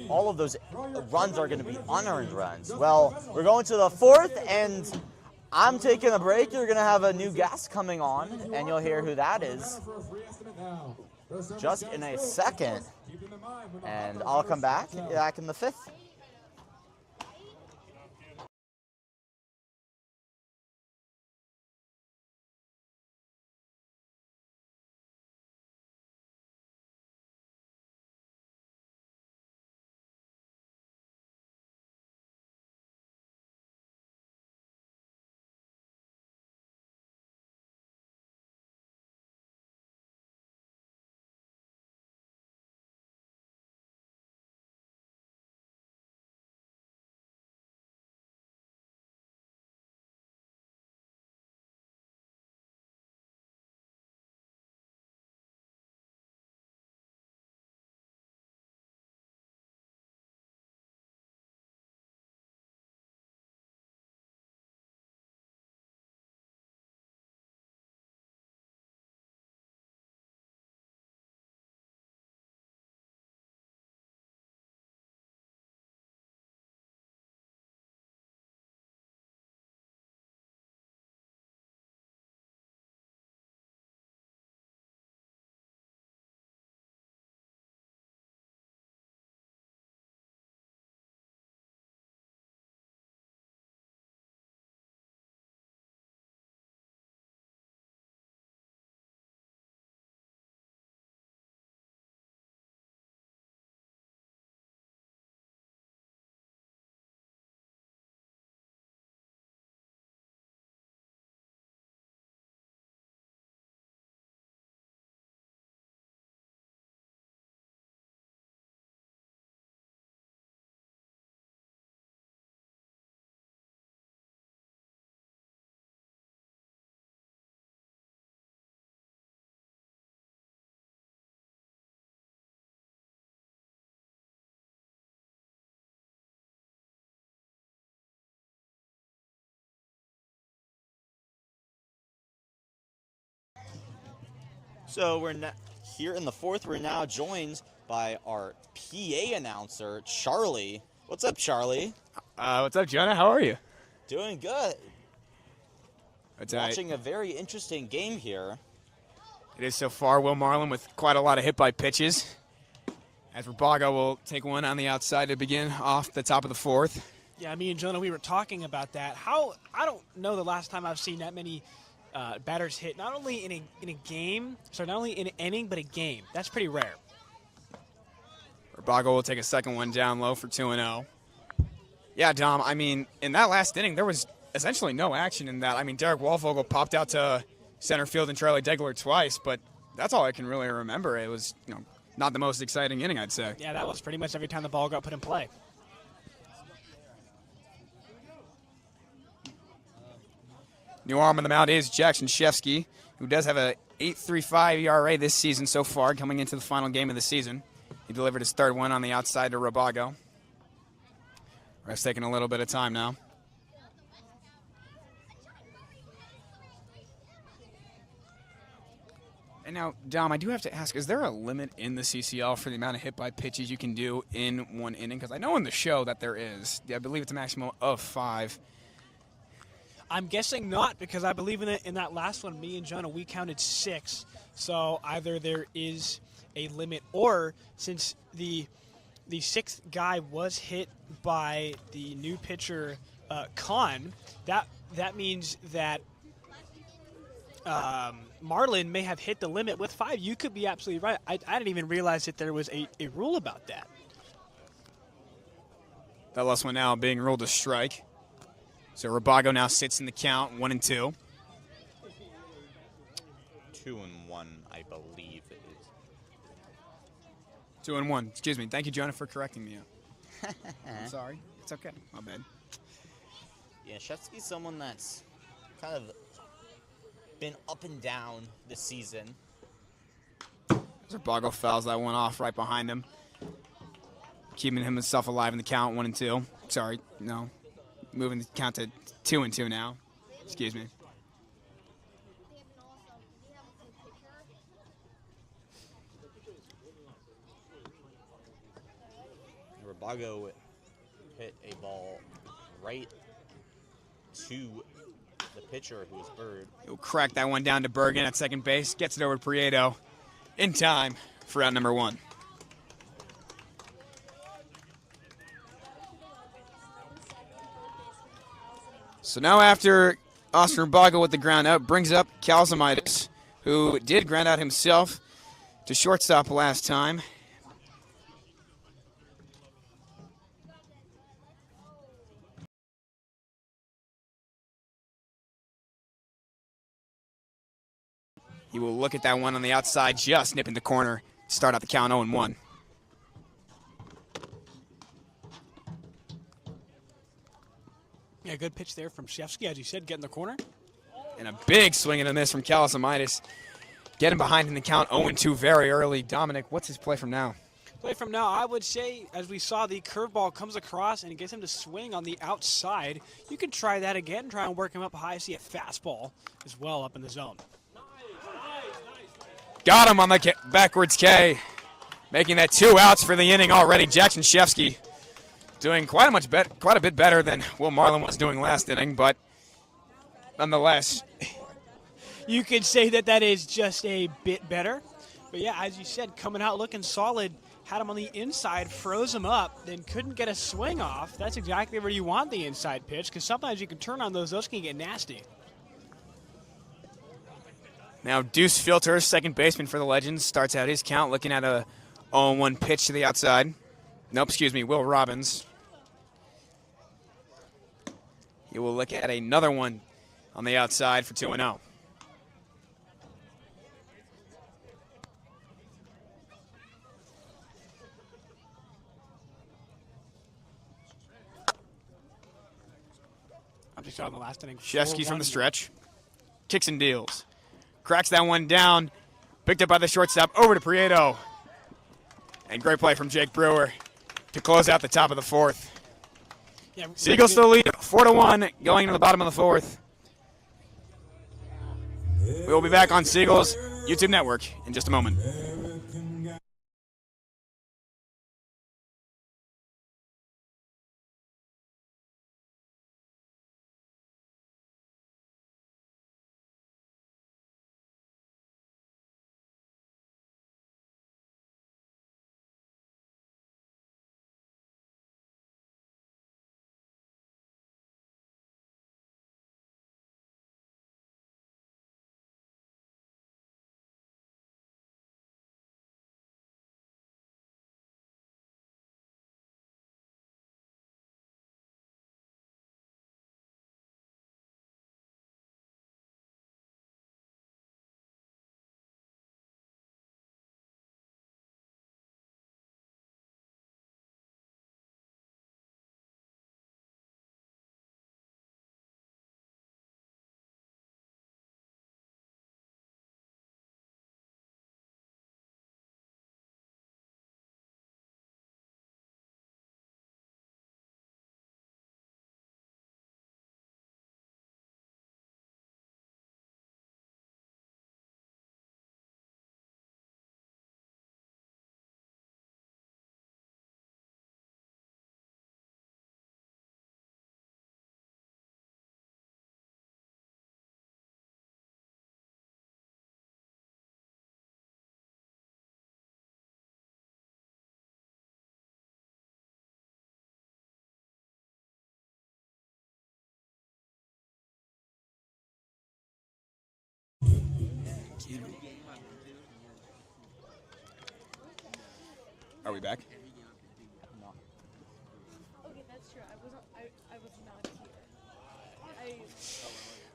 all of those runs are going to be unearned runs. Well, we're going to the 4th, and I'm taking a break. You're going to have a new guest coming on, and you'll hear who that is just in a second. And I'll come back in the 5th. So we're here in the 4th. We're now joined by our PA announcer, Charlie. What's up, Charlie? What's up, Jonah? How are you? Doing good. Watching a very interesting game here. It is so far. Will Marlin with quite a lot of hit-by pitches. As Rabago will take one on the outside to begin off the top of the 4th. Yeah, me and Jonah, we were talking about that. I don't know the last time I've seen that many batters hit not only in a game, not only in an inning, but a game. That's pretty rare. Rabago will take a second one down low for 2-0. Yeah, Dom, I mean, in that last inning, there was essentially no action in that. I mean, Derek Walvogel popped out to center field and Charlie Degler twice, but that's all I can really remember. It was, not the most exciting inning, I'd say. Yeah, that was pretty much every time the ball got put in play. New arm on the mound is Jackson Shefsky, who does have a 8.35 ERA this season so far, coming into the final game of the season. He delivered his third one on the outside to Rabago. Ref's taking a little bit of time now. And now, Dom, I do have to ask, is there a limit in the CCL for the amount of hit-by pitches you can do in one inning? Because I know in the show that there is. I believe it's a maximum of 5. I'm guessing not, because I believe in that last one, me and Jonah, we counted 6. So either there is a limit, or since the 6th guy was hit by the new pitcher, Khan, that means that Marlin may have hit the limit with 5. You could be absolutely right. I didn't even realize that there was a rule about that. That last one now being ruled a strike. So Rabago now sits in the count, 1-2. 2-1, I believe it is. 2-1. Excuse me. Thank you, Jonah, for correcting me. I'm sorry. It's okay. My bad. Yeah, Shefsky's someone that's kind of been up and down this season. Rabago fouls that one off right behind him, keeping himself alive in the count, 1-2. Sorry, no. Moving the count to 2-2 now. Excuse me. Rabago hit a ball right to the pitcher, who is Bird. He'll crack that one down to Bergen at second base. Gets it over to Prieto in time for out number 1. So now after Austin Rabago with the ground out, brings up Calzamitis, who did ground out himself to shortstop last time. He will look at that one on the outside, just nipping the corner, start out the count 0-1. Yeah, good pitch there from Shefsky, as you said, get in the corner. And a big swing and a miss from Calzamitis. Getting behind in the count 0-2 very early. Dominic, what's his play from now? Play from now, I would say, as we saw, the curveball comes across and it gets him to swing on the outside. You can try that again, try and work him up high. See a fastball as well up in the zone. Got him on the backwards K, making that 2 outs for the inning already. Jackson Shefsky doing quite a bit better than Will Marlin was doing last inning, but nonetheless. You could say that is just a bit better. But yeah, as you said, coming out looking solid, had him on the inside, froze him up, then couldn't get a swing off. That's exactly where you want the inside pitch, because sometimes you can turn on those can get nasty. Now Deuce Filter, second baseman for the Legends, starts out his count looking at a 0-1 pitch to the outside. Nope, excuse me, Will Robbins. He will look at another one on the outside for 2-0. I'm just on the last inning. Shefsky from the stretch. Kicks and deals. Cracks that one down. Picked up by the shortstop over to Prieto. And great play from Jake Brewer to close out the top of the 4th. Yeah, Seagulls still lead 4-1 going into the bottom of the 4th. We will be back on Seagulls YouTube Network in just a moment. Are we back? Okay, that's true. I was not here.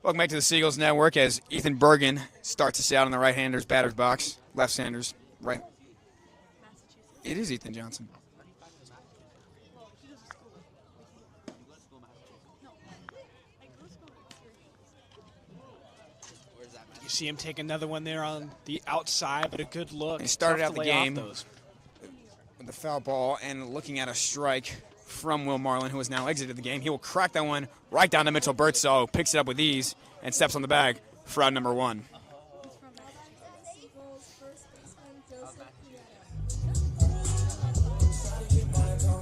Welcome back to the Seagulls Network as Ethan Bergen starts us out in the right-hander's batter's box. Left-hander's right. Massachusetts. It is Ethan Johnson. Well, he goes to school. No, I go to school in Syracuse. You see him take another one there on the outside, but a good look. He started Tough out to the lay off game those. with the foul ball and looking at a strike from Will Marlin, who has now exited the game. He will crack that one right down to Mitchell Birdsall, who picks it up with ease and steps on the bag for out number 1. He's from Massachusetts. Seagulls first baseman Joseph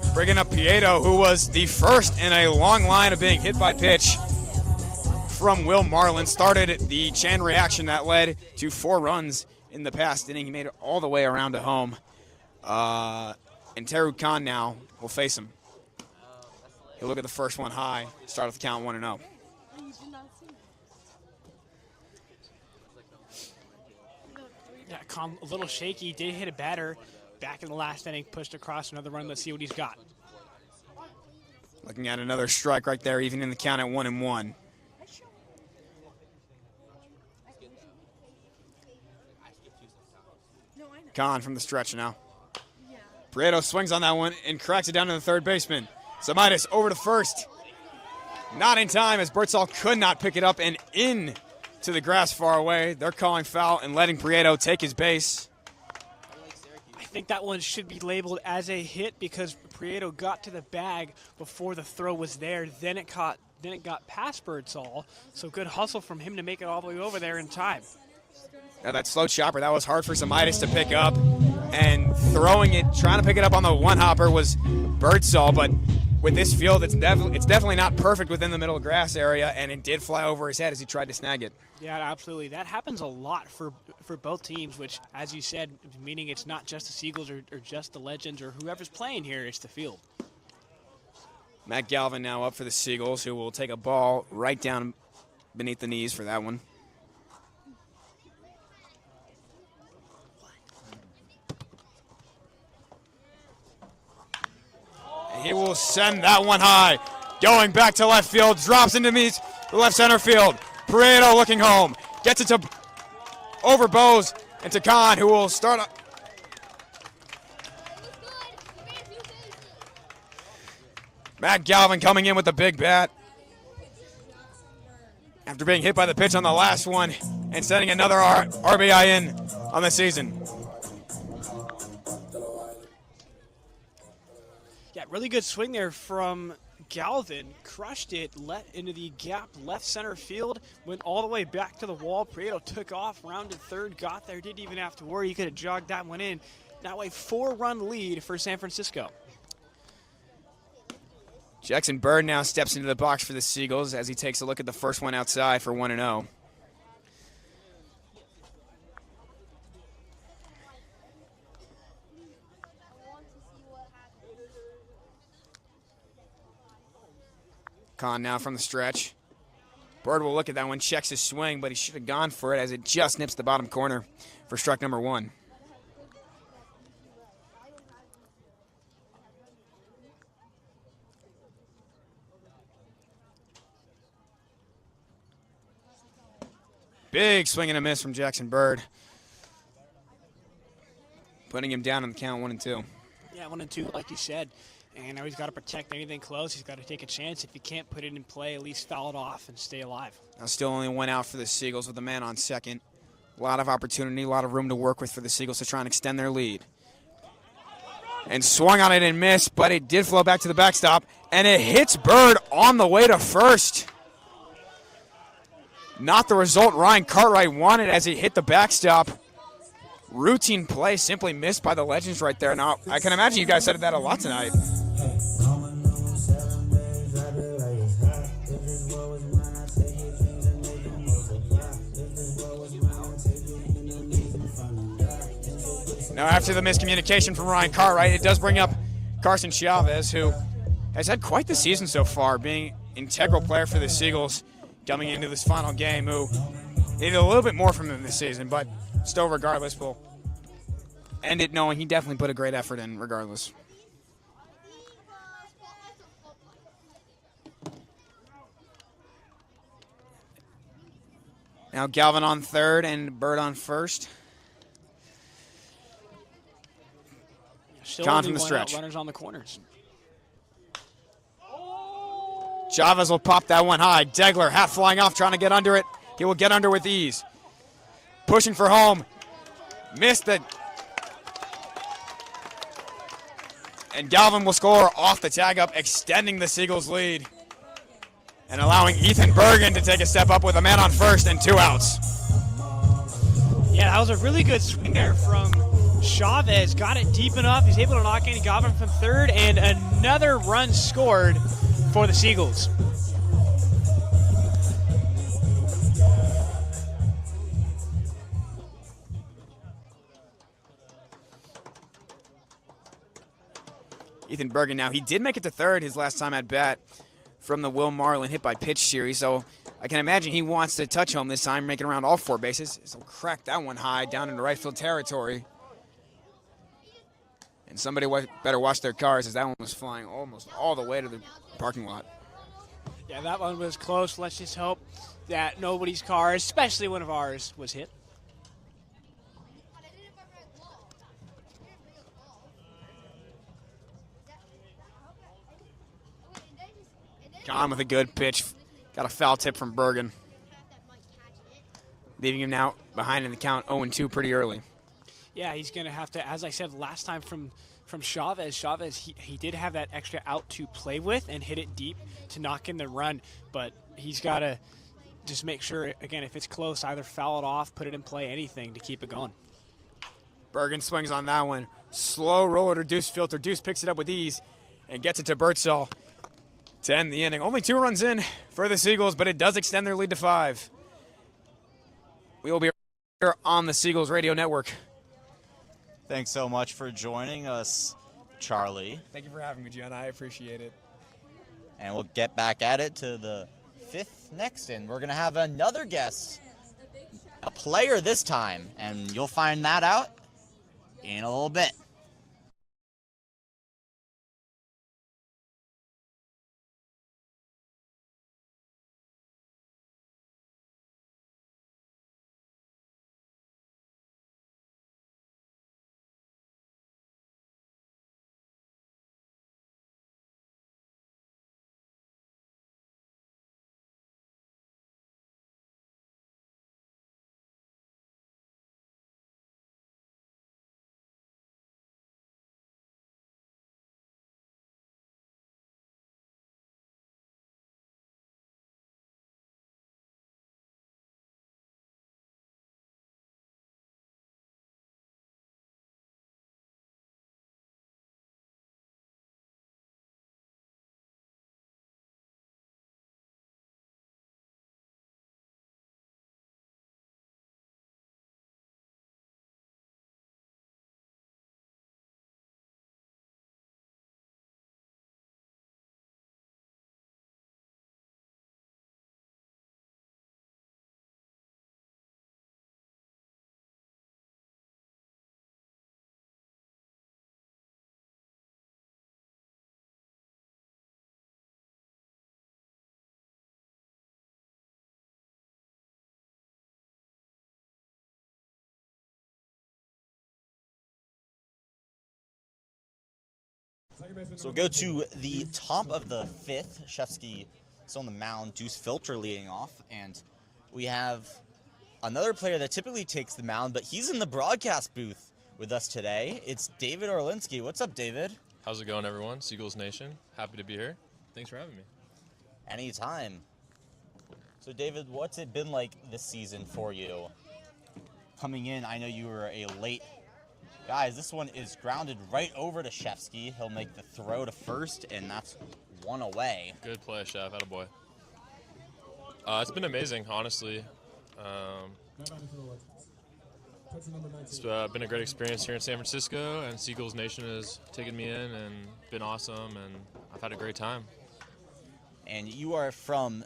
Prieto. Bringing up Prieto, who was the first in a long line of being hit by pitch from Will Marlin. Started the chain reaction that led to 4 runs in the past inning. He made it all the way around to home. And Teru Khan now will face him. He'll look at the first one high, start with the count 1-0. You did not see me. Yeah, Khan a little shaky. Did hit a batter back in the last inning, pushed across another run. Let's see what he's got. Looking at another strike right there, even in the count at 1-1. No, I know. Khan from the stretch now. Yeah. Prieto swings on that one and cracks it down to the third baseman. Samaitis over to first. Not in time as Birdsall could not pick it up and in to the grass far away. They're calling foul and letting Prieto take his base. I think that one should be labeled as a hit because Prieto got to the bag before the throw was there. Then it got past Birdsall. So good hustle from him to make it all the way over there in time. Now that slow chopper, that was hard for Samaitis to pick up. And throwing it, trying to pick it up on the one hopper was Birdsall, but with this field, it's definitely not perfect within the middle grass area, and it did fly over his head as he tried to snag it. Yeah, absolutely. That happens a lot for both teams, which, as you said, meaning it's not just the Seagulls or just the Legends or whoever's playing here, it's the field. Matt Galvin now up for the Seagulls, who will take a ball right down beneath the knees for that one. He will send that one high. Going back to left field. Drops into the left center field. Prieto looking home. Gets it to over Bose and to Khan, who will start up. Matt Galvin coming in with the big bat. After being hit by the pitch on the last one and sending another RBI in on the season. Yeah, really good swing there from Galvin. Crushed it, let into the gap left center field, went all the way back to the wall. Prieto took off, rounded third, got there, didn't even have to worry. He could have jogged that one in. Now a 4-run lead for San Francisco. Jackson Bird now steps into the box for the Seagulls as he takes a look at the first one outside for 1-0. Khan now from the stretch. Bird will look at that one, checks his swing, but he should have gone for it as it just nips the bottom corner for strike number 1. Big swing and a miss from Jackson Bird. Putting him down on the count 1-2. Yeah, 1-2, like you said. And now he's got to protect anything close. He's got to take a chance. If he can't put it in play, at least foul it off and stay alive. Now still only one out for the Seagulls with a man on second. A lot of opportunity, a lot of room to work with for the Seagulls to try and extend their lead. And swung on it and missed, but it did flow back to the backstop. And it hits Bird on the way to first. Not the result Ryan Cartwright wanted as he hit the backstop. Routine play simply missed by the Legends right there. Now, I can imagine you guys said that a lot tonight. Now, after the miscommunication from Ryan Cartwright, it does bring up Carson Chavez, who has had quite the season so far, being an integral player for the Seagulls coming into this final game, who Needed a little bit more from him this season, but still, regardless, we'll end it knowing he definitely put a great effort in regardless. Now Galvin on third and Bird on first. Still Con only from the one stretch. out, runners on the corners. Chavez will pop that one high. Degler half flying off, trying to get under it. He will get under with ease. Pushing for home. Missed it. And Galvin will score off the tag up, extending the Seagulls lead. And allowing Ethan Bergen to take a step up with a man on first and 2 outs. Yeah, that was a really good swing there from Chavez. Got it deep enough. He's able to knock in Galvin from third, and another run scored for the Seagulls. Ethan Bergen now, he did make it to third his last time at bat from the Will Marlin hit by pitch series, so I can imagine he wants to touch home this time, making around all 4 bases. So crack that one high down into right field territory. And somebody better watch their cars, as that one was flying almost all the way to the parking lot. Yeah, that one was close. Let's just hope that nobody's car, especially one of ours, was hit. Gone with a good pitch. Got a foul tip from Bergen. Leaving him now behind in the count 0-2 pretty early. Yeah, he's going to have to, as I said last time from Chavez, he did have that extra out to play with and hit it deep to knock in the run, but he's got to just make sure, again, if it's close, either foul it off, put it in play, anything to keep it going. Bergen swings on that one. Slow roller to Deuce filter. Deuce picks it up with ease and gets it to Birdsall to end the inning. Only 2 runs in for the Seagulls, but it does extend their lead to 5. We will be here on the Seagulls Radio Network. Thanks so much for joining us, Charlie. Thank you for having me, Jen. I appreciate it. And we'll get back at it to the 5th next, and we're going to have another guest, a player this time, and you'll find that out in a little bit. So we'll go to the top of the 5th. Shefsky still on the mound. Deuce Filter leading off. And we have another player that typically takes the mound, but he's in the broadcast booth with us today. It's David Orlinsky. What's up, David? How's it going, everyone? Seagulls Nation. Happy to be here. Thanks for having me. Anytime. So, David, what's it been like this season for you? Coming in, I know you were a late... Guys, this one is grounded right over to Shefsky. He'll make the throw to first, and that's 1 away. Good play, Chef. Attaboy. It's been amazing, honestly. It's been a great experience here in San Francisco, and Seagulls Nation has taken me in and been awesome, and I've had a great time. And you are from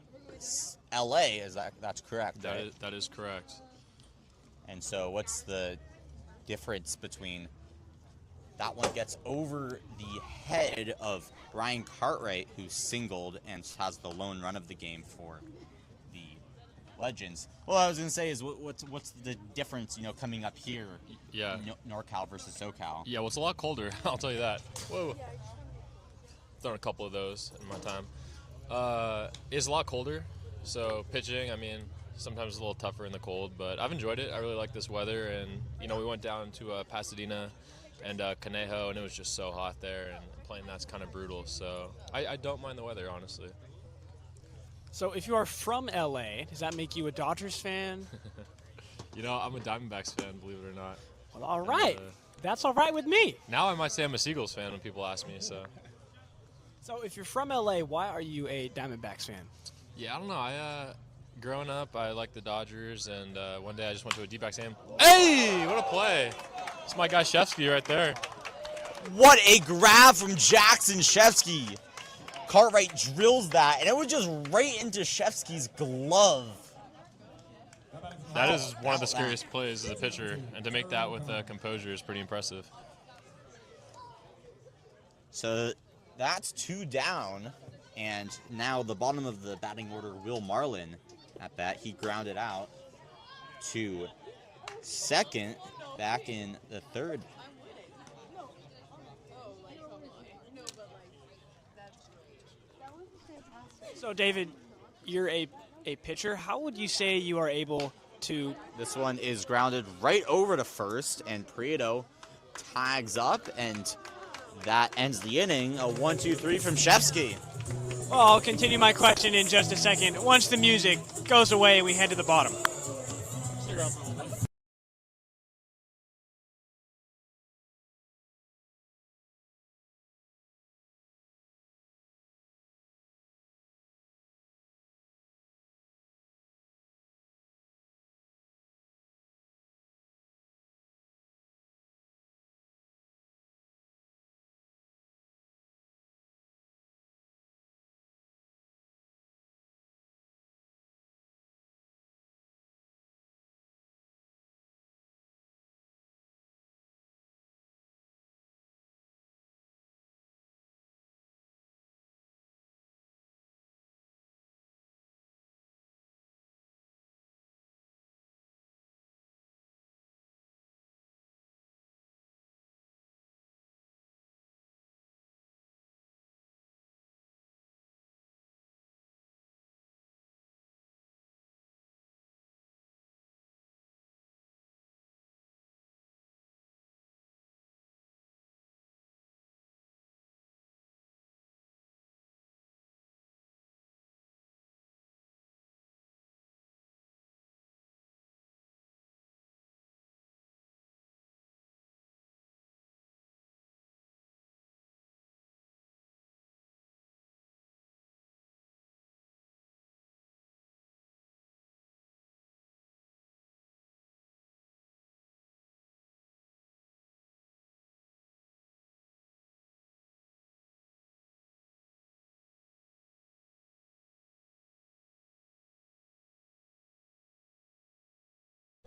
LA. That's correct? Right? That is correct. And so what's the difference between that one gets over the head of Ryan Cartwright, who singled and has the lone run of the game for the Legends? Well, I was going to say is what's the difference, coming up here? Yeah. NorCal versus SoCal. Yeah, well, it's a lot colder. I'll tell you that. Whoa. Thrown a couple of those in my time. It's a lot colder, so pitching, sometimes it's a little tougher in the cold, but I've enjoyed it. I really like this weather, and, we went down to Pasadena and Conejo, and it was just so hot there, and playing that's kind of brutal, so I don't mind the weather, honestly. So if you are from LA, does that make you a Dodgers fan? I'm a Diamondbacks fan, believe it or not. Well, all right. That's all right with me. Now I might say I'm a Seagulls fan when people ask me, so. So if you're from LA, why are you a Diamondbacks fan? Yeah, I don't know. Growing up, I liked the Dodgers, and one day I just went to a D-backs game. Hey, what a play. It's my guy Shevsky right there. What a grab from Jackson Shevsky. Cartwright drills that, and it was just right into Shevsky's glove. That is one of the scariest plays as a pitcher, and to make that with composure is pretty impressive. So that's 2 down, and now the bottom of the batting order, Will Marlin at bat. He grounded out to second, back in the third. So, David, you're a pitcher. How would you say you are able to... This one is grounded right over to first, and Prieto tags up, and that ends the inning. A 1-2-3 from Shevsky. Well, I'll continue my question in just a second. Once the music goes away, we head to the bottom.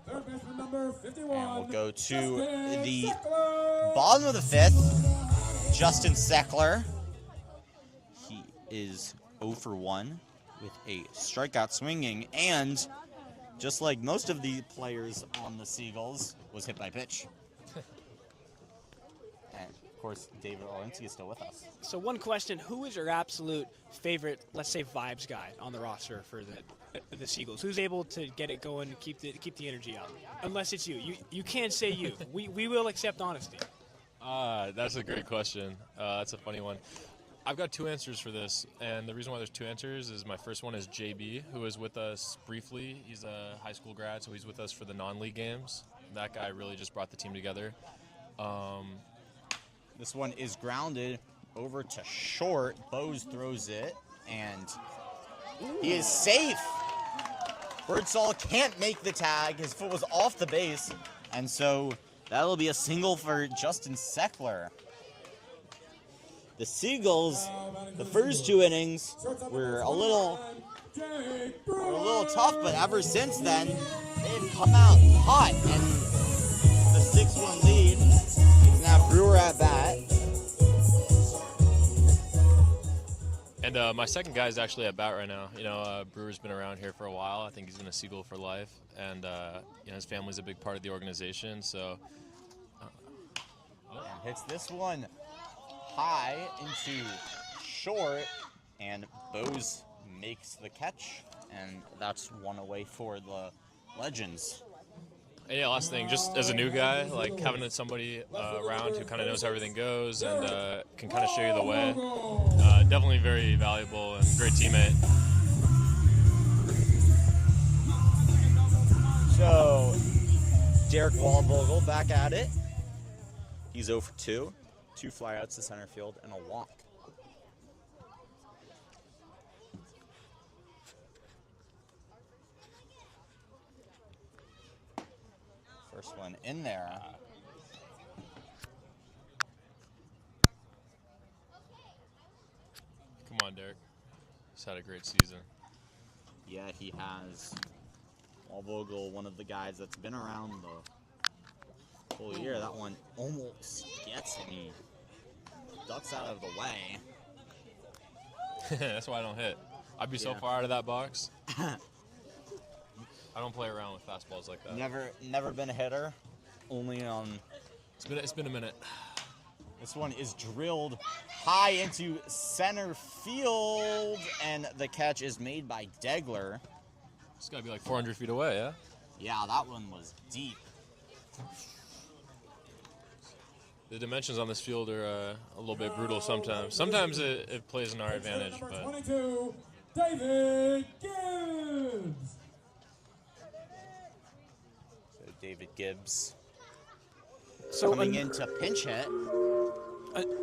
Third baseman number 51. And we'll go to the bottom of the fifth, Justin Seckler. He is 0 for 1 with a strikeout swinging, and just like most of the players on the Seagulls, was hit by pitch. And of course, David Orlinski is still with us. So one question, who is your absolute favorite, let's say, vibes guy on the roster for the Seagulls? Who's able to get it going, keep the energy up? Unless it's you. You can't say you. We will accept honesty. That's a great question. That's a funny one. I've got 2 answers for this, and the reason why there's 2 answers is my first one is JB, who was with us briefly. He's a high school grad, so he's with us for the non-league games. That guy really just brought the team together. This one is grounded over to short. Bose throws it, and he is safe. Birdsall can't make the tag. His foot was off the base, and so that'll be a single for Justin Seckler. The Seagulls, the first 2 innings, were a little Jake They're Brewer. a little tough, but ever since then, they've come out hot. And the 6-1 lead is now Brewer at bat. And my second guy is actually at bat right now. Brewer's been around here for a while. I think he's been a Seagull for life, and his family's a big part of the organization. So And hits this one high into short, and Bose makes the catch, and that's one away for the Legends. yeah, last thing, just as a new guy, like having somebody around who kind of knows how everything goes and can kind of show you the way. Definitely very valuable and great teammate. So, Derek Wallvogel back at it. He's 0 for 2. 2 flyouts to center field and a walk. First one in there. Come on, Derek. He's had a great season. Yeah, he has. Wallvogel, one of the guys that's been around the whole year. That one almost gets me. Ducks out of the way. That's why I don't hit. I'd be so Yeah. far out of that box. I don't play around with fastballs like that. Never been a hitter. Only on. It's been a minute. This one is drilled high into center field, and the catch is made by Degler. It's got to be like 400 feet away, yeah? Yeah, that one was deep. The dimensions on this field are a little bit brutal sometimes. Sometimes it plays in our advantage, Number but 22, David Gibbs. So David Gibbs So coming in to pinch hit.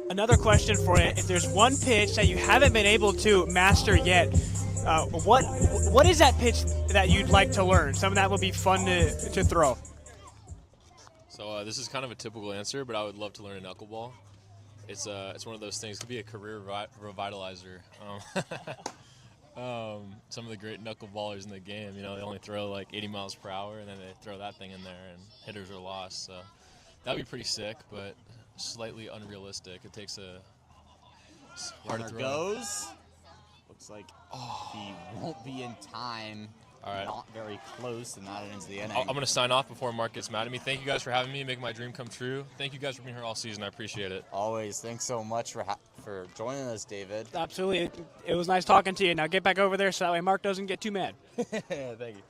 another question for you: if there's one pitch that you haven't been able to master yet, what is that pitch that you'd like to learn? Something that would be fun to throw. so this is kind of a typical answer, but I would love to learn a knuckleball. It's one of those things. It could be a career revitalizer. Some of the great knuckleballers in the game, they only throw like 80 miles per hour, and then they throw that thing in there, and hitters are lost. So that'd be pretty sick, but slightly unrealistic. It takes it's hard to Runner throw. goes. Looks like he won't be in time. All right. Not very close, and that ends the inning. I'm going to sign off before Mark gets mad at me. Thank you guys for having me, make my dream come true. Thank you guys for being here all season. I appreciate it. Always. Thanks so much for joining us, David. Absolutely, it was nice talking to you. Now get back over there so that way Mark doesn't get too mad. Thank you.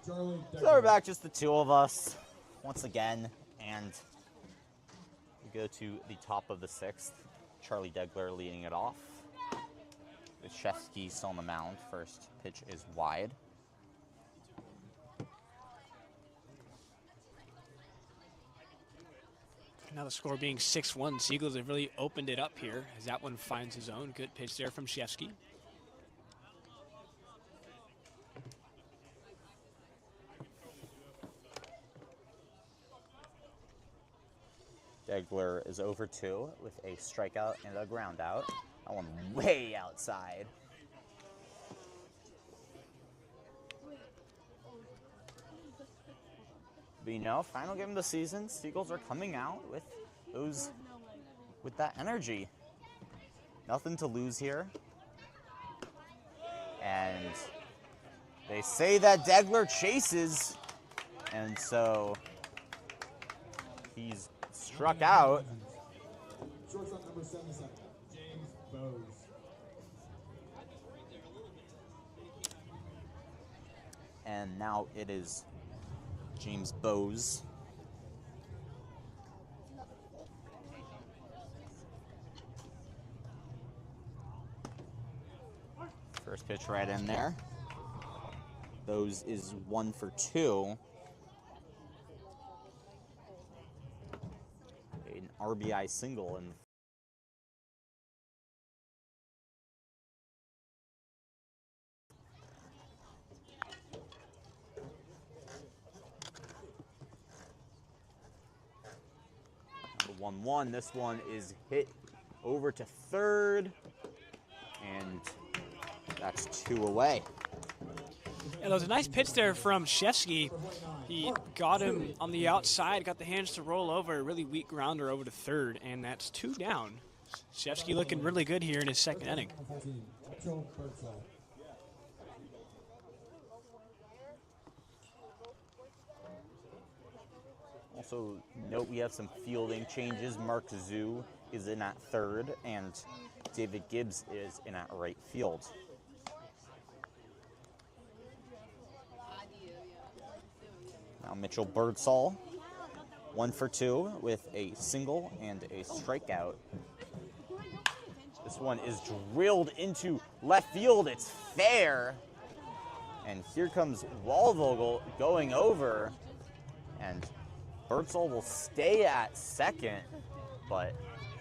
Charlie So we're back, just the two of us, once again, and go to the top of the 6th. Charlie Degler leading it off. Shefsky still on the mound. First pitch is wide. Now the score being 6-1. Seagulls have really opened it up here as that one finds his own. Good pitch there from Shefsky. Degler is over 2 with a strikeout and a ground out. That one way outside. But you know, final game of the season, Seagulls are coming out with that energy. Nothing to lose here. And they say that Degler chases, and so he's struck out. Shortstop number 77, James Bowes. And now it is James Bowes. First pitch right in there. Bowes is 1 for 2. An RBI single in the 1-1. This one is hit over to third, and that's 2 away. Yeah, there was a nice pitch there from Shefsky. He got him on the outside, got the hands to roll over, a really weak grounder over to third, and that's 2 down. Shefsky looking really good here in his second inning. Also, note we have some fielding changes. Mark Zhu is in at third, and David Gibbs is in at right field. Now Mitchell Birdsall, 1 for 2 with a single and a strikeout. This one is drilled into left field. It's fair. And here comes Waldvogel going over, and Birdsall will stay at second, but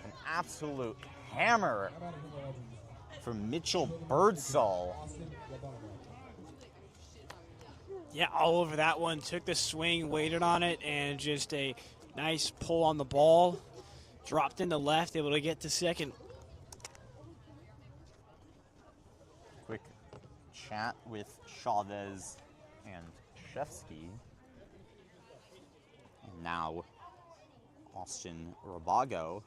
an absolute hammer from Mitchell Birdsall. Yeah, all over that one. Took the swing, waited on it, and just a nice pull on the ball. Dropped into left, able to get to second. Quick chat with Chavez and Shefsky. And now Austin Rabago,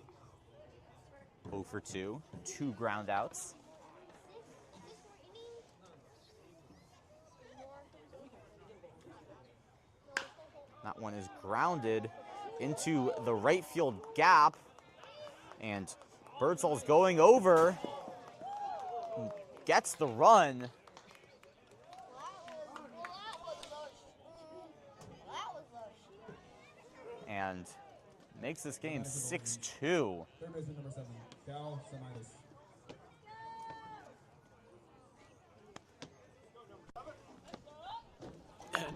0 for 2, 2 ground outs. That one is grounded into the right field gap, and Birdsall's going over, gets the run. And makes this game 6-2. Third baseman number 7, Cal Samitis.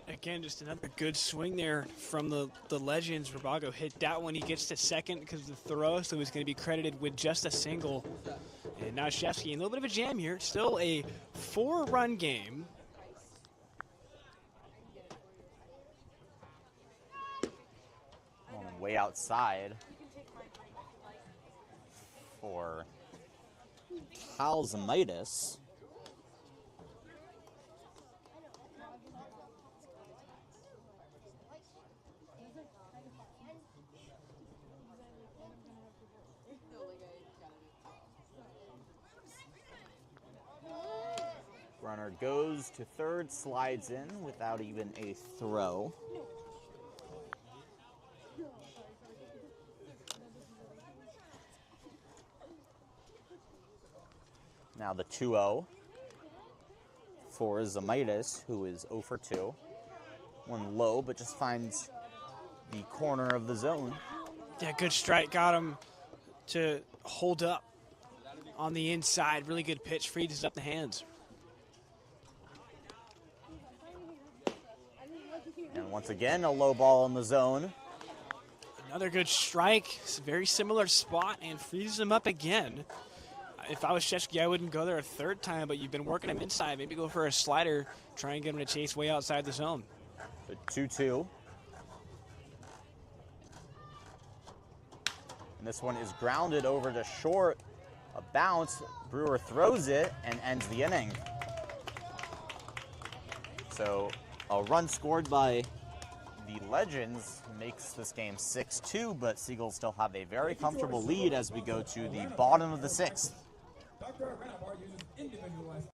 Again, just another good swing there from the legends. Rabago hit that one. He gets to second because of the throw, so he's going to be credited with just a single. And now Shefsky in a little bit of a jam here. Still a 4-run game. Way outside for Calzamitis. Runner goes to third, slides in without even a throw. Now the 2-0 for Zamitis, who is 0 for 2. One low, but just finds the corner of the zone. Yeah, good strike. Got him to hold up on the inside. Really good pitch. Frees up the hands. And once again, a low ball in the zone. Another good strike. It's a very similar spot and frees him up again. If I was Sheshki, I wouldn't go there a third time, but you've been working him inside. Maybe go for a slider, try and get him to chase way outside the zone. The 2-2. And this one is grounded over to short. A bounce. Brewer throws it and ends the inning. So a run scored by the Legends makes this game 6-2, but Seagulls still have a very comfortable lead as we go to the bottom of the sixth. Dr. Manabar uses individualized.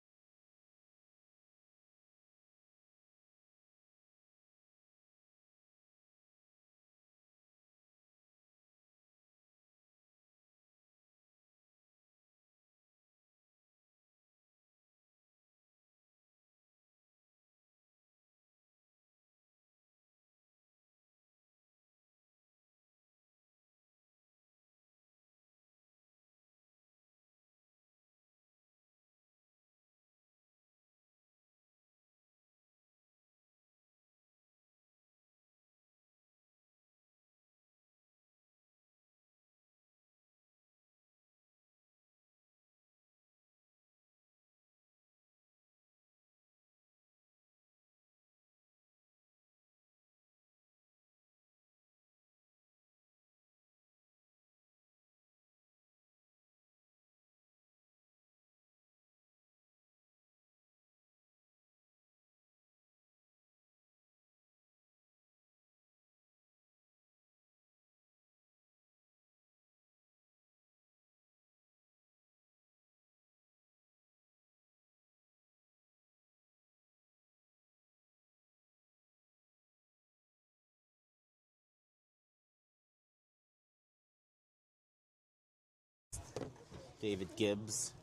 David Gibbs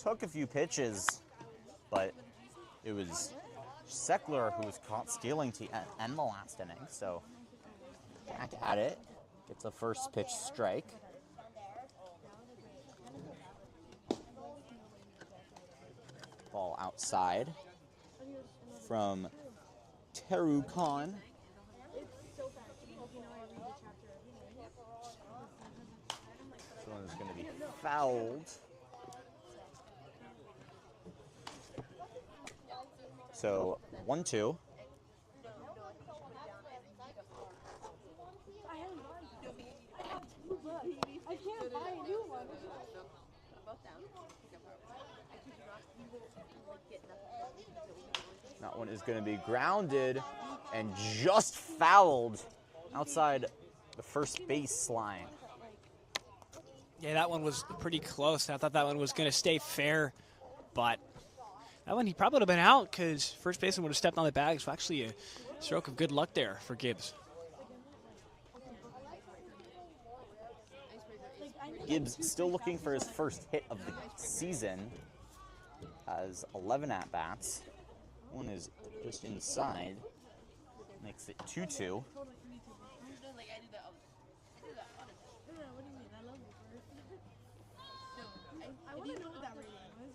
took a few pitches, but it was Seckler who was caught stealing to end the last inning. So back at it, gets a first pitch strike. Ball outside from Teru Khan. This one is going to be fouled. So 1-2. I can't buy a new one. That one is going to be grounded and just fouled outside the first base line. Yeah, that one was pretty close. I thought that one was going to stay fair, but that one he probably would have been out because first baseman would have stepped on the bag. So actually a stroke of good luck there for Gibbs. Gibbs still looking for his first hit of the season. Has 11 at-bats. One is just inside. Makes it 2-2.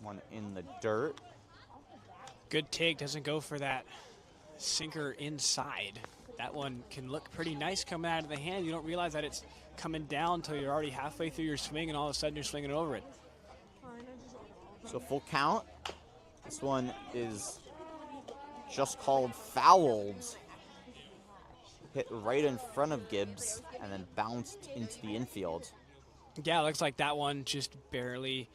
One in the dirt. Good take, doesn't go for that sinker inside. That one can look pretty nice coming out of the hand. You don't realize that it's coming down until you're already halfway through your swing and all of a sudden you're swinging over it. So full count. This one is just called fouled. Hit right in front of Gibbs and then bounced into the infield. Yeah, it looks like that one just barely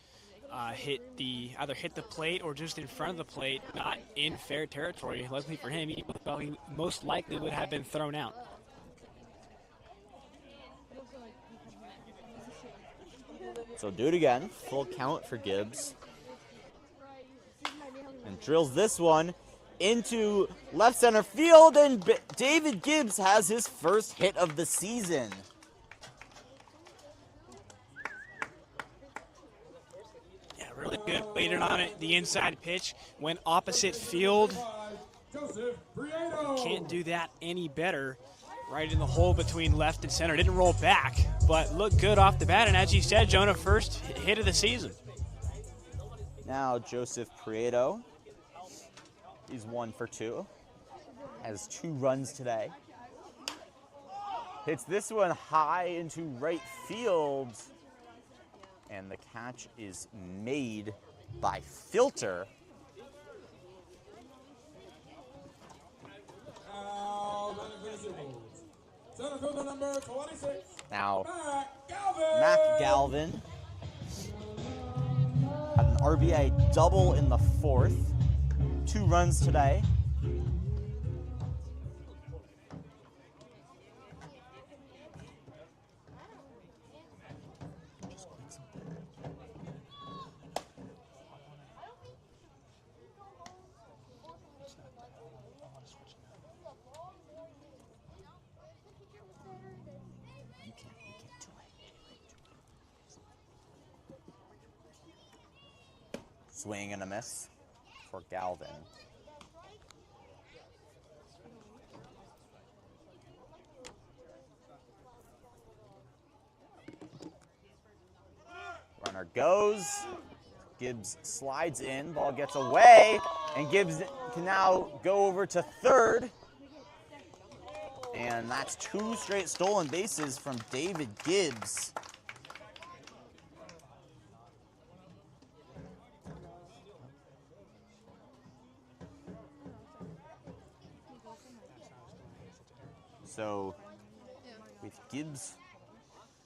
either hit the plate or just in front of the plate, not in fair territory. Luckily for him, he most likely would have been thrown out. So do it again. Full count for Gibbs. And drills this one into left center field, and David Gibbs has his first hit of the season. Yeah, really good. Waited on it. The inside pitch went opposite field. Can't do that any better. right in the hole between left and center. Didn't roll back, but looked good off the bat. And as you said, Jonah, first hit of the season. Now Joseph Prieto. He's 1 for 2. Has 2 runs today. Hits this one high into right field. And the catch is made by Filter. Center fielder number 26. Now, Mac Mac Galvin had an RBI double in the 4th. 2 runs today. You can't do it. Swing and a miss for Galvin. Runner goes. Gibbs slides in. Ball gets away. And Gibbs can now go over to third. And that's 2 straight stolen bases from David Gibbs. So with Gibbs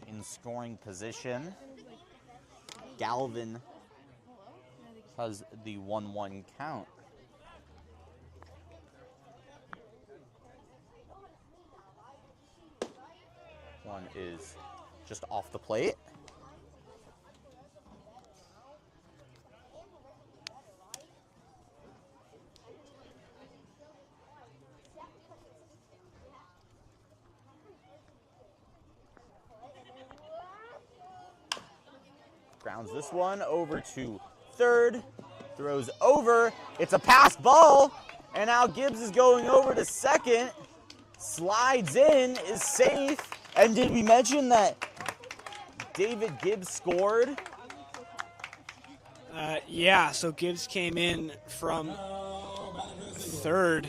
in scoring position, Galvin has the 1-1 count. One is just off the plate. Grounds this one over to third. Throws over. It's a pass ball. And now Gibbs is going over to second. Slides in, is safe. And did we mention that David Gibbs scored? Yeah, so Gibbs came in from third,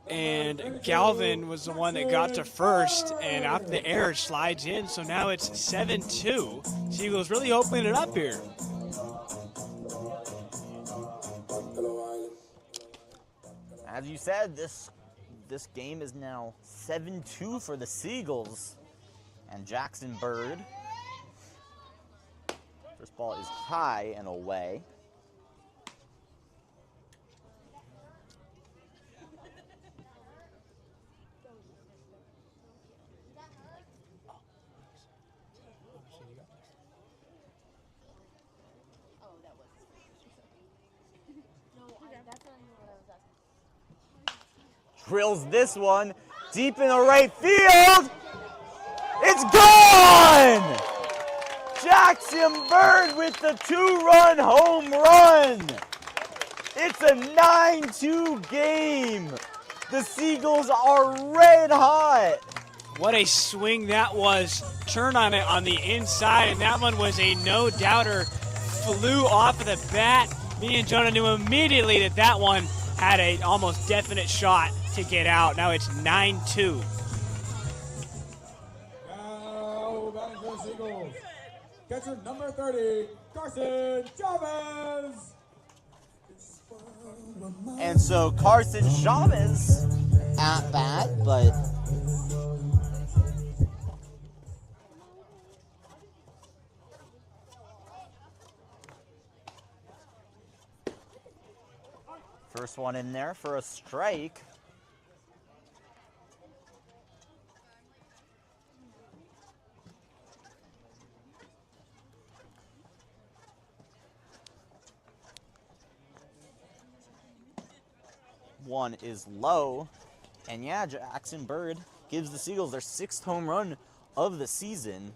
and Galvin was the one that got to first, and out the air slides in, so now it's 7-2. Seagulls really opening it up here. As you said, this game is now 7-2 for the Seagulls. And Jackson Bird. First ball is high and away. Drills this one deep in the right field. It's gone! Jackson Bird with the 2-run home run. It's a 9-2 game. The Seagulls are red hot. What a swing that was. Turn on it on the inside, and that one was a no-doubter. Flew off of the bat. Me and Jonah knew immediately that one had a almost definite shot to get out. Now it's 9-2. Now batting for the Seagulls. Catcher number 30, Carson Chavez. And so Carson Chavez at bat, but first one in there for a strike. One is low, and yeah, Jackson Bird gives the Seagulls their 6th home run of the season.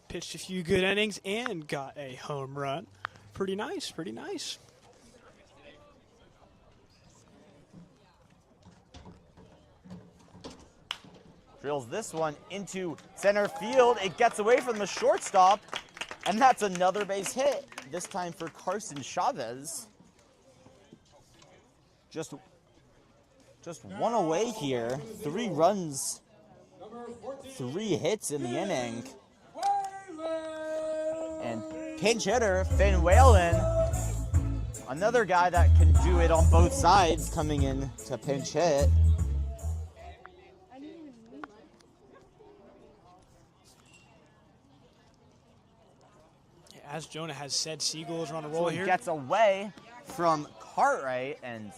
Pitched a few good innings and got a home run. Pretty nice, pretty nice. Drills this one into center field. It gets away from the shortstop, and that's another base hit, this time for Carson Chavez. Just one away here. 3 runs, 3 hits in the inning. And pinch hitter Finn Whalen, another guy that can do it on both sides, coming in to pinch hit. As Jonah has said, Seagulls are on a roll here. Gets away from Cartwright, and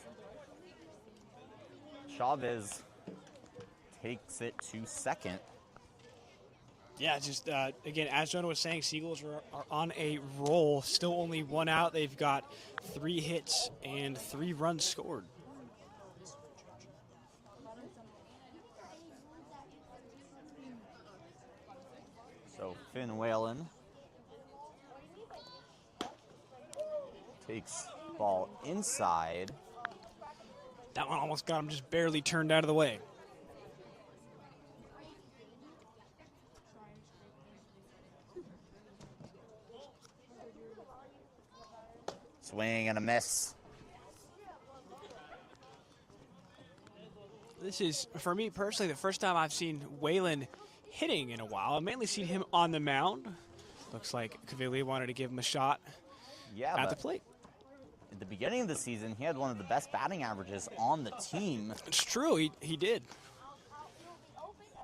Chavez takes it to second. Yeah, just again, as Jonah was saying, Seagulls are on a roll. Still only 1 out. They've got 3 hits and 3 runs scored. So Finn Whalen takes ball inside. That one almost got him just barely turned out of the way. Swing and a miss. This is, for me personally, the first time I've seen Whalen hitting in a while. I've mainly seen him on the mound. Looks like Caviglia wanted to give him a shot at the plate. At the beginning of the season, he had one of the best batting averages on the team. It's true, he did.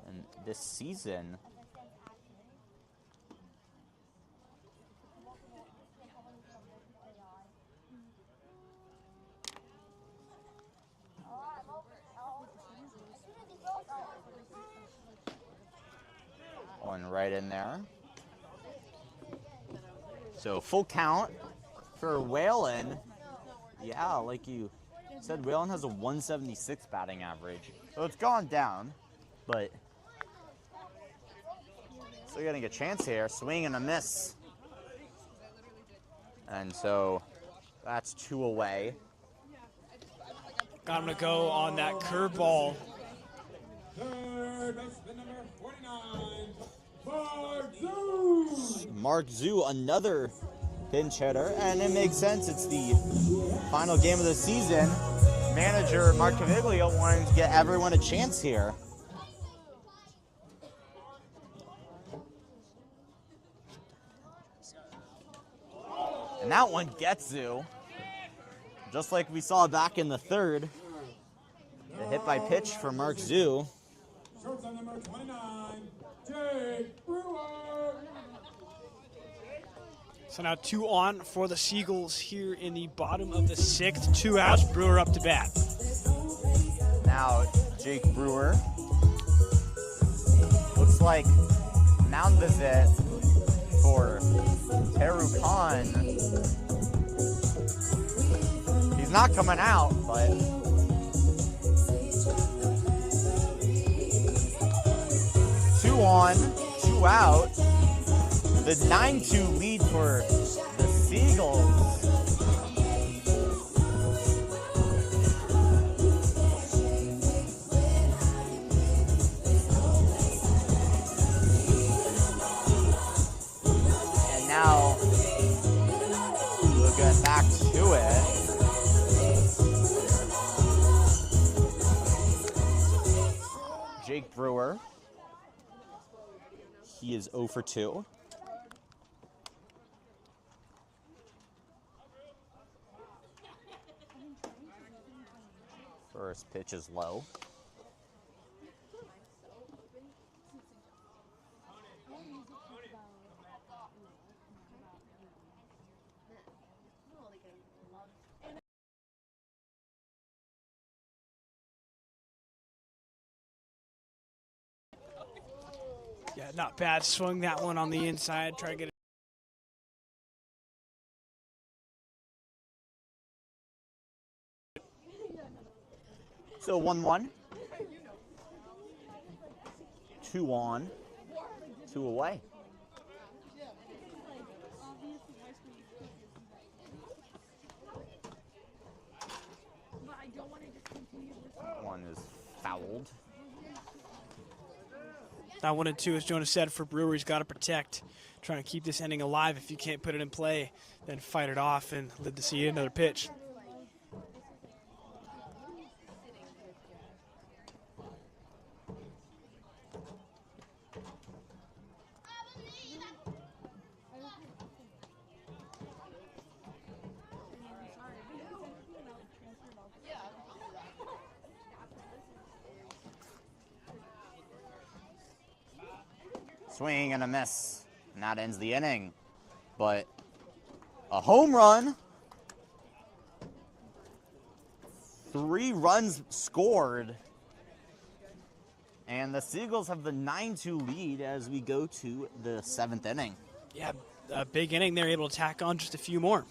And this season, one right in there. So full count for Whalen. Yeah, like you said, Whalen has a 176 batting average. So it's gone down, but still getting a chance here. Swing and a miss. And so that's 2 away. Got him to go on that curveball. Third baseman number 49, Mark Zoo. Mark Zoo, another pinch hitter, and it makes sense. It's the final game of the season. Manager Mark Caviglia wanting to get everyone a chance here. And that one gets Zoo. Just like we saw back in the third. The hit by pitch for Mark Zoo. Shortstop number 29, Jake Brewer. So now 2 on for the Seagulls here in the bottom of the 6th. 2 outs, Brewer up to bat. Now Jake Brewer. Looks like mound visit for Teru Khan. He's not coming out, but two on, 2 out. The 9-2 lead for the Seagulls. And now we'll get back to it. Jake Brewer. He is 0 for 2. First pitch is low. Yeah, not bad. Swung that one on the inside. Try to get it. So 1-1. 2 on, 2 away. One is fouled. That 1-2, as Jonas said, for Brewer's got to protect. Trying to keep this inning alive. If you can't put it in play, then fight it off and live to see another pitch. Swing and a miss. And that ends the inning. But a home run. 3 runs scored. And the Seagulls have the 9-2 lead as we go to the 7th inning. Yeah, a big inning. They're able to tack on just a few more.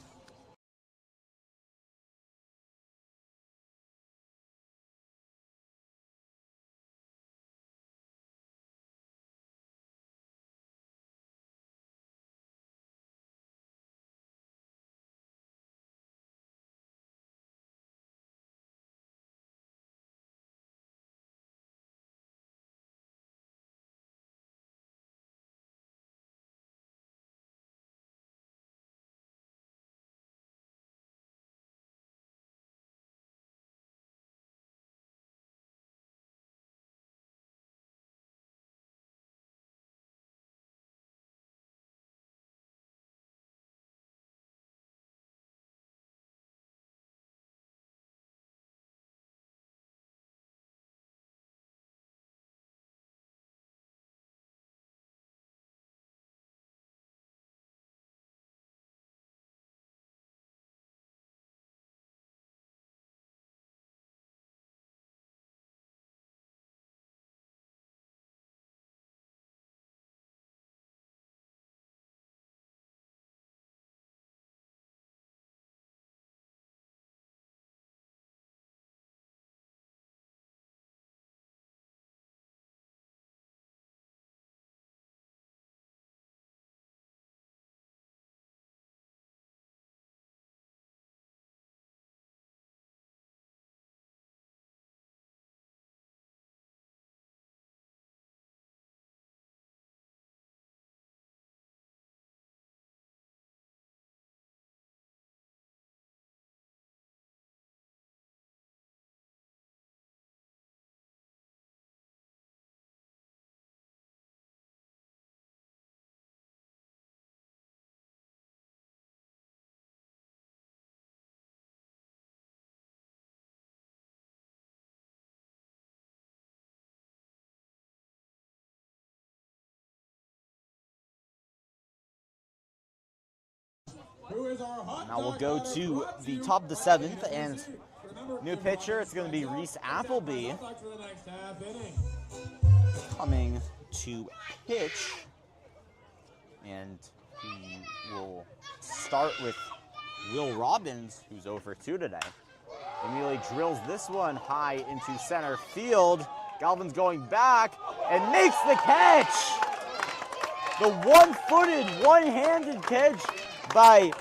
Now we'll go to the top of the 7th, and new pitcher, it's going to be Reese Appleby coming to pitch. And he will start with Will Robbins, who's 0 for 2 today. Immediately drills this one high into center field. Galvin's going back and makes the catch. The one-footed, one-handed catch by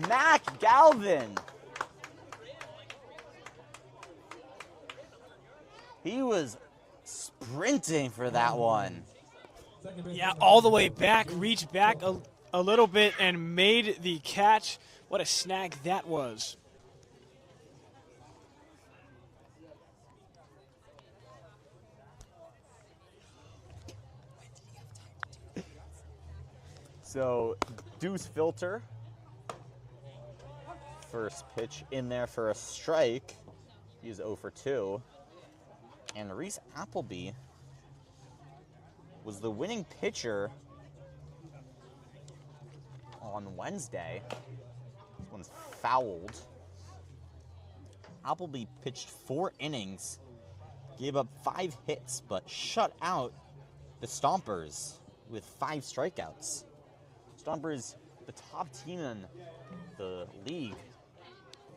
Mac Galvin. He was sprinting for that one. Yeah, all the way back, reached back a little bit and made the catch. What a snag that was. So, Deuce Filter, first pitch in there for a strike. He's 0 for 2. And Reese Appleby was the winning pitcher on Wednesday. This one's fouled. Appleby pitched 4 innings, gave up 5 hits, but shut out the Stompers with 5 strikeouts. Stompers, the top team in the league,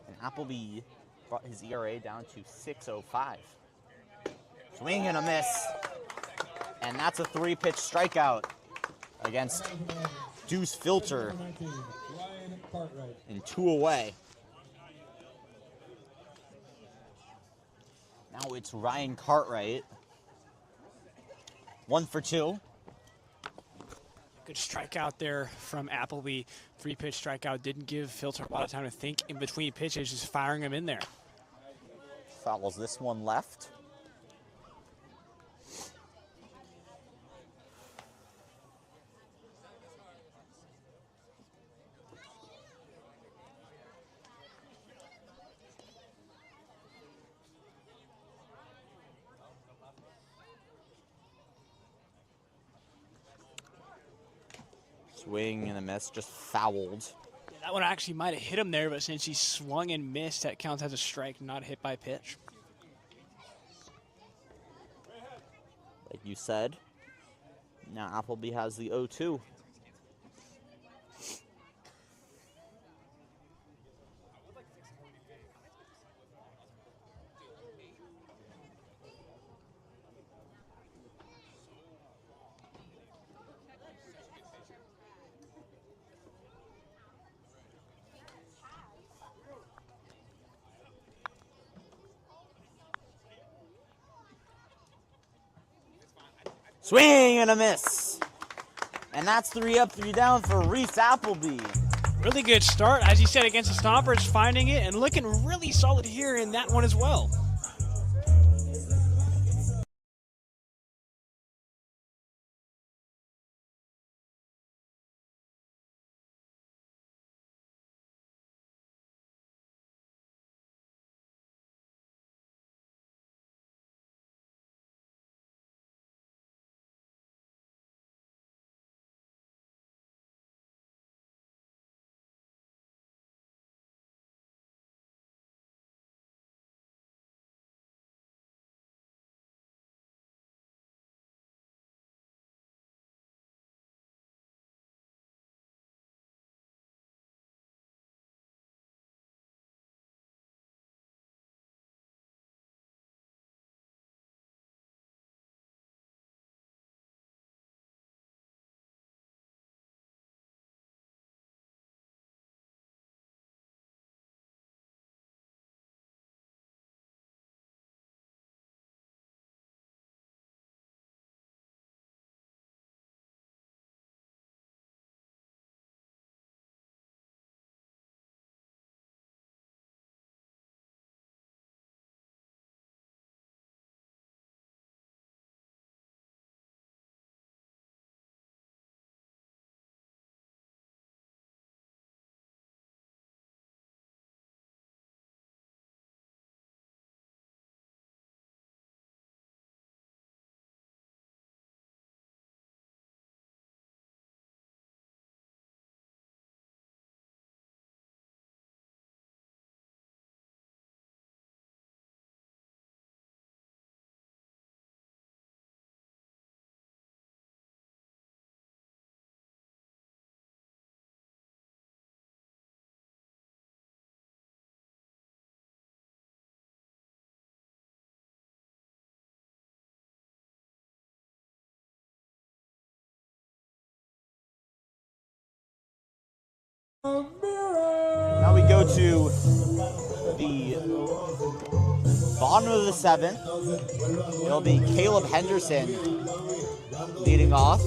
and Appleby brought his ERA down to 6.05. Swing and a miss, and that's a 3-pitch strikeout against Deuce Filter and 2 away. Now it's Ryan Cartwright. 1 for 2. Good strikeout there from Appleby. 3-pitch strikeout didn't give Filter a lot of time to think in between pitches, just firing him in there. Fouls this one left. Swing and a miss, just fouled. Yeah, that one actually might have hit him there, but since he swung and missed, that counts as a strike, not hit by pitch. Like you said, now Appleby has the 0-2. Swing and a miss. And that's 3 up, 3 down for Reese Appleby. Really good start, as you said, against the Stompers, finding it and looking really solid here in that one as well. Now we go to the bottom of the 7th. It'll be Caleb Henderson leading off.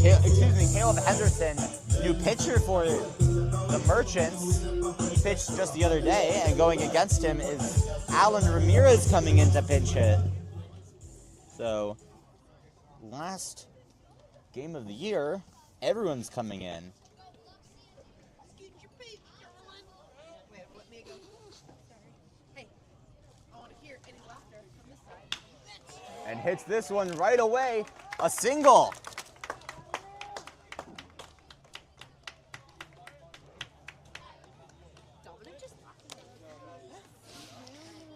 Caleb Henderson, new pitcher for the Merchants. He pitched just the other day, and going against him is Alan Ramirez coming in to pinch hit. So, last game of the year, everyone's coming in. And hits this one right away, a single.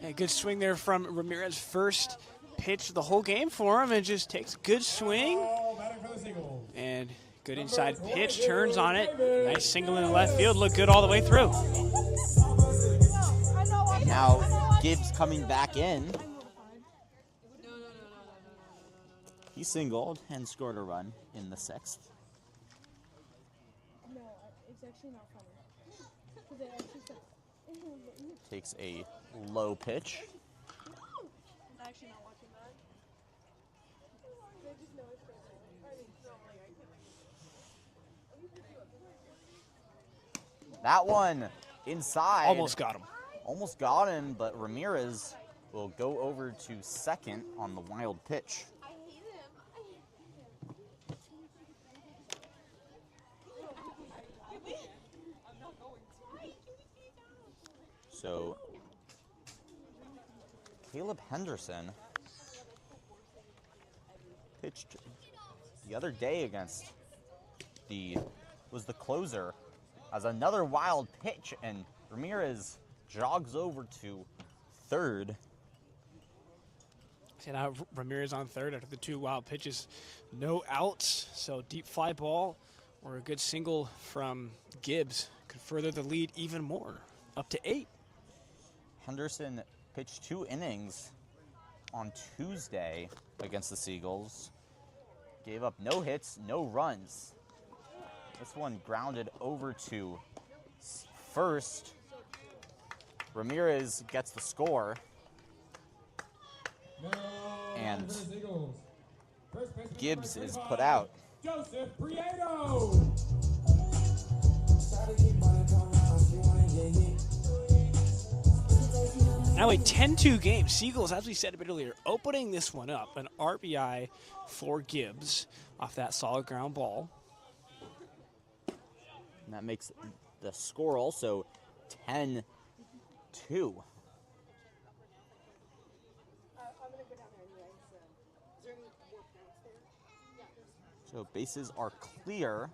A good swing there from Ramirez. First pitch of the whole game for him, and just takes a good swing. And good inside pitch, turns on it. Nice single in the left field, looked good all the way through. And now Gibbs coming back in. He singled and scored a run in the 6th. No, it's actually not funny. Takes a low pitch. I'm actually not watching that. That one inside. Almost got him. Almost got him, but Ramirez will go over to second on the wild pitch. So, Caleb Henderson pitched the other day against was the closer as another wild pitch, and Ramirez jogs over to third. So now Ramirez on third after the 2 wild pitches. No outs, so deep fly ball or a good single from Gibbs could further the lead even more, up to 8. Henderson pitched 2 innings on Tuesday against the Seagulls. Gave up no hits, no runs. This one grounded over to first. Ramirez gets the score. And Gibbs is put out. Joseph Prieto. Now a 10-2 game. Seagulls, as we said a bit earlier, opening this one up. An RBI for Gibbs off that solid ground ball. And that makes the score also 10-2. So bases are clear.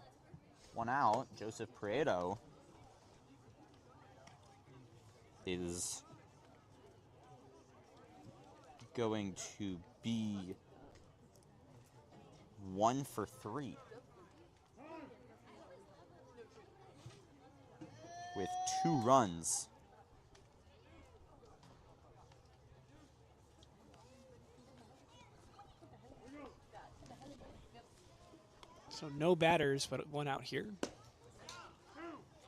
1 out. Joseph Prieto is going to be 1 for 3 with 2 runs. So no batters, but 1 out here.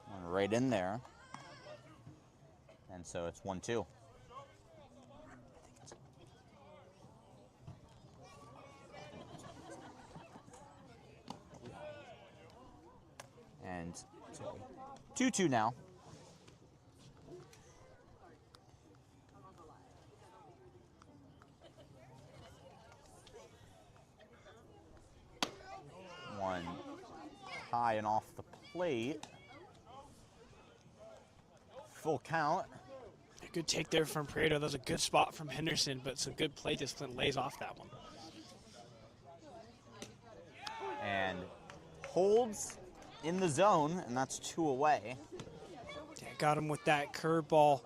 One right in there. And so it's 1-2. And 2-2 now. One high and off the plate. Full count. A good take there from Prieto. That was a good spot from Henderson, but some good play discipline lays off that one. And holds in the zone, and that's 2 away. Yeah, got him with that curveball.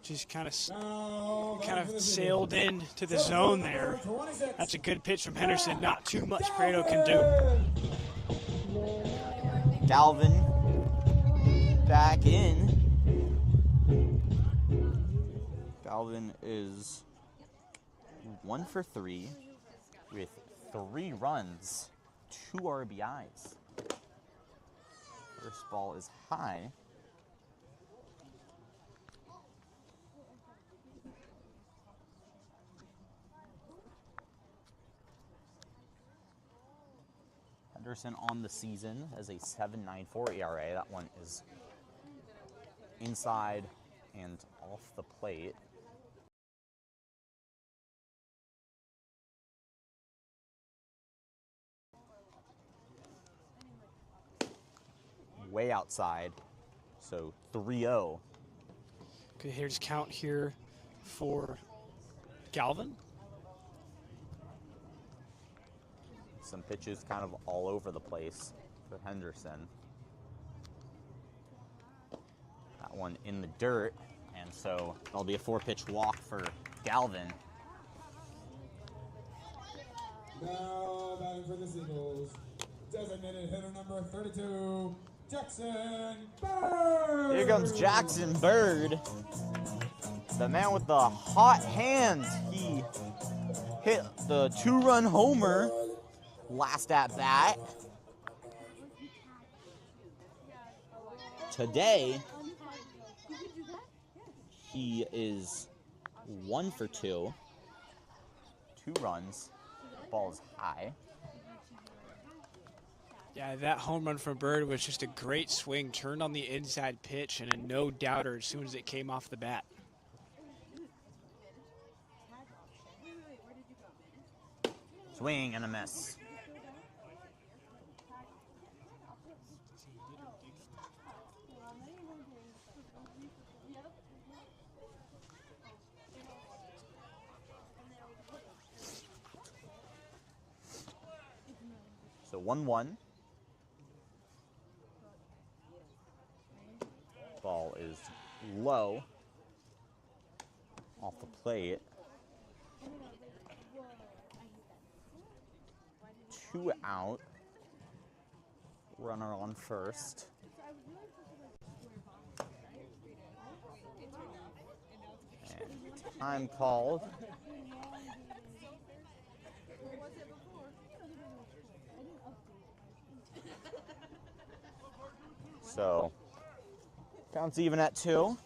Just kind of sailed in to the zone there. That's a good pitch from Henderson. Not too much Prieto can do. Galvin back in. Galvin is 1 for 3 with 3 runs, 2 RBIs. First ball is high. Henderson on the season has a 7.94 ERA. That one is inside and off the plate. Way outside, so 3-0. Good hitter's count here for Galvin. Some pitches kind of all over the place for Henderson. That one in the dirt, and so it'll be a 4-pitch walk for Galvin. Now batting for the Seagulls, designated hitter number 32, Jackson Bird. Here comes Jackson Bird, the man with the hot hand. He hit the 2-run homer last at bat. Today, he is 1 for 2, 2 runs, ball is high. Yeah, that home run from Bird was just a great swing, turned on the inside pitch, and a no-doubter as soon as it came off the bat. Swing and a miss. So 1-1. Ball is low off the plate. 2 out. Runner on first. And time called. So, counts even at 2.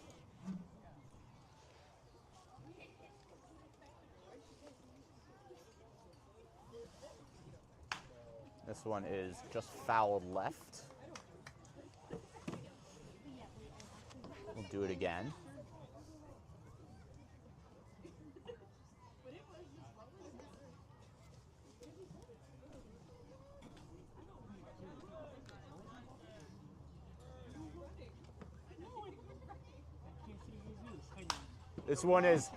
This one is just fouled left. We'll do it again. This one is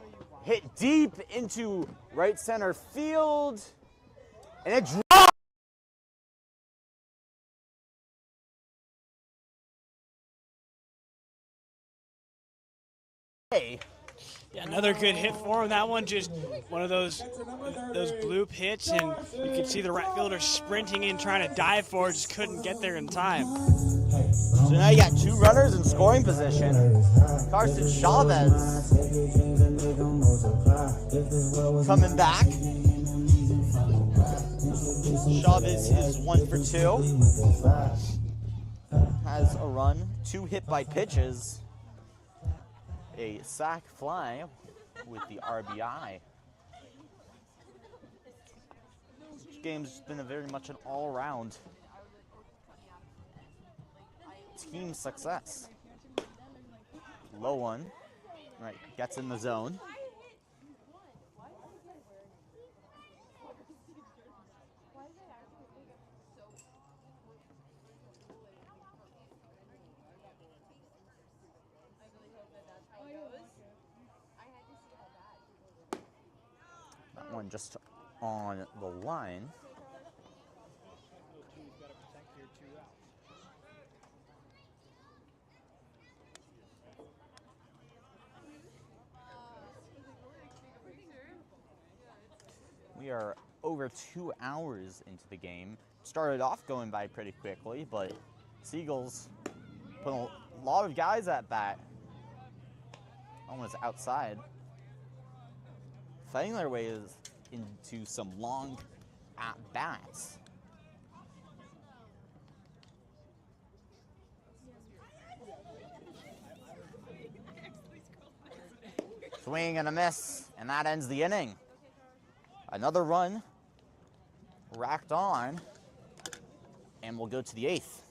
hit deep into right center field, and it drops. Yeah, another good hit for him. That one just one of those bloop hits, and you can see the right fielder sprinting in, trying to dive for it, just couldn't get there in time. So now you got 2 runners in scoring position. Carson Chavez coming back. Chavez is 1 for 2. Has a run, 2 hit by pitches. A sac fly with the RBI. This game's been very much an all-around team success. Low one, right, gets in the zone. That one just on the line. We are over 2 hours into the game. Started off going by pretty quickly, but Seagulls put a lot of guys at bat. Almost outside. Fighting their way into some long at-bats. Swing and a miss, and that ends the inning. Another run racked on, and we'll go to the 8th.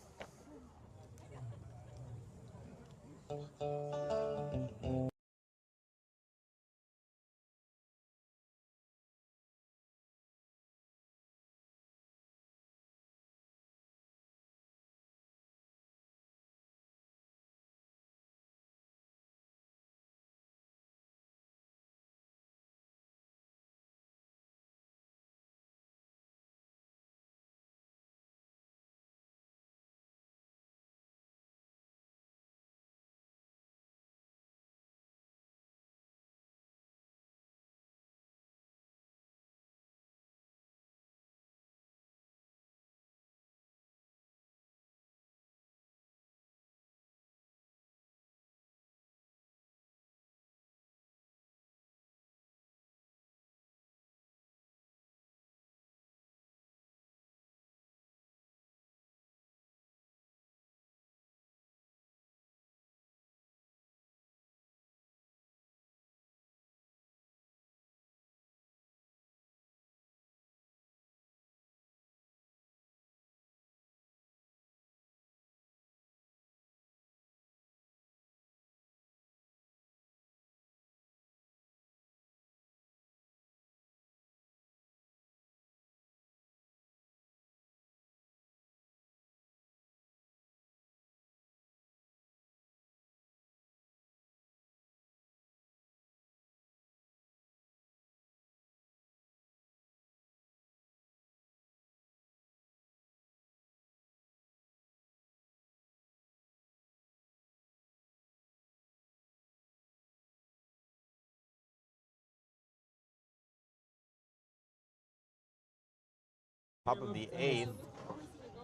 Top of the 8th.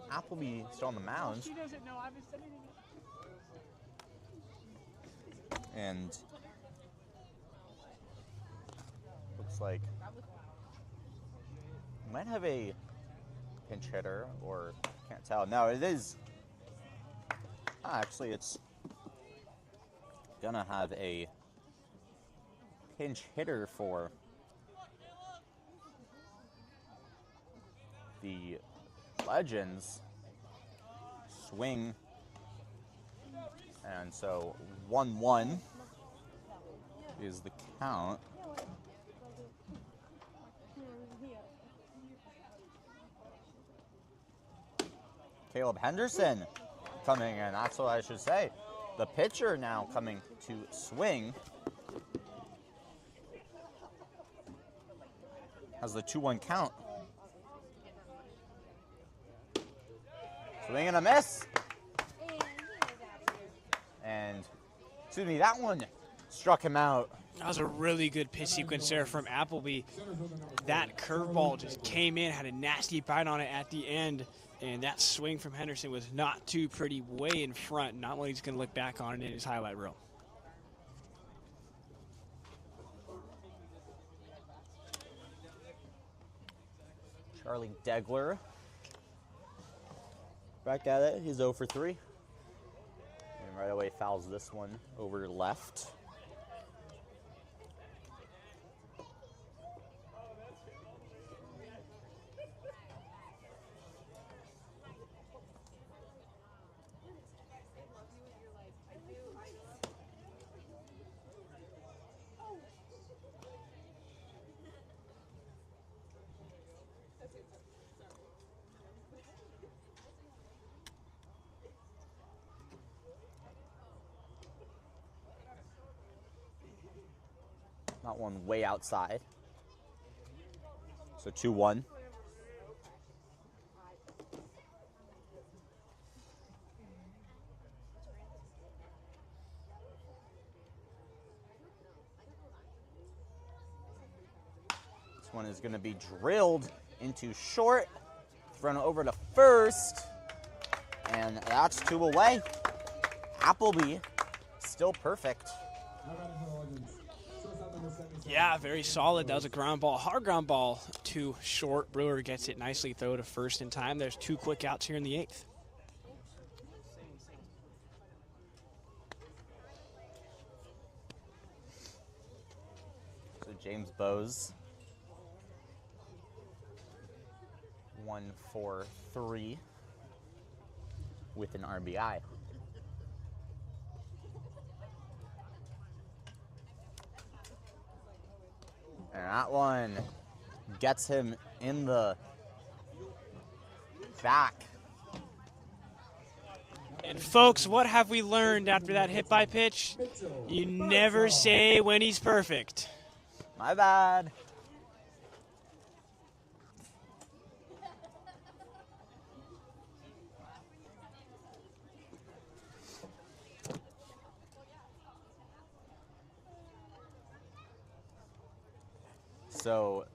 Appleby still on the mound. She doesn't know. I've been studying it. And looks like might have a pinch hitter, or can't tell. No, it is. Actually, it's gonna have a pinch hitter for the Legends. Swing. And so 1-1 is the count. Caleb Henderson coming in, that's what I should say. The pitcher now coming to swing. Has the 2-1 count. Swing and a miss. And, excuse me, that one struck him out. That was a really good pitch sequence there from Appleby. That curveball just came in, had a nasty bite on it at the end, and that swing from Henderson was not too pretty, way in front, not what he's going to look back on it in his highlight reel. Charlie Degler back at it. He's 0 for 3. And right away fouls this one over left. Not one way outside. So 2-1. This one is going to be drilled into short, thrown over to first, and that's 2 away. Appleby still perfect. Yeah, very solid. That was a ground ball, hard ground ball to short. Brewer gets it nicely, throw to first in time. There's 2 quick outs here in the 8th. So James Bowes, 1 for 3 with an RBI. And that one gets him in the back. And folks, what have we learned after that hit by pitch? You never say when he's perfect. My bad. So,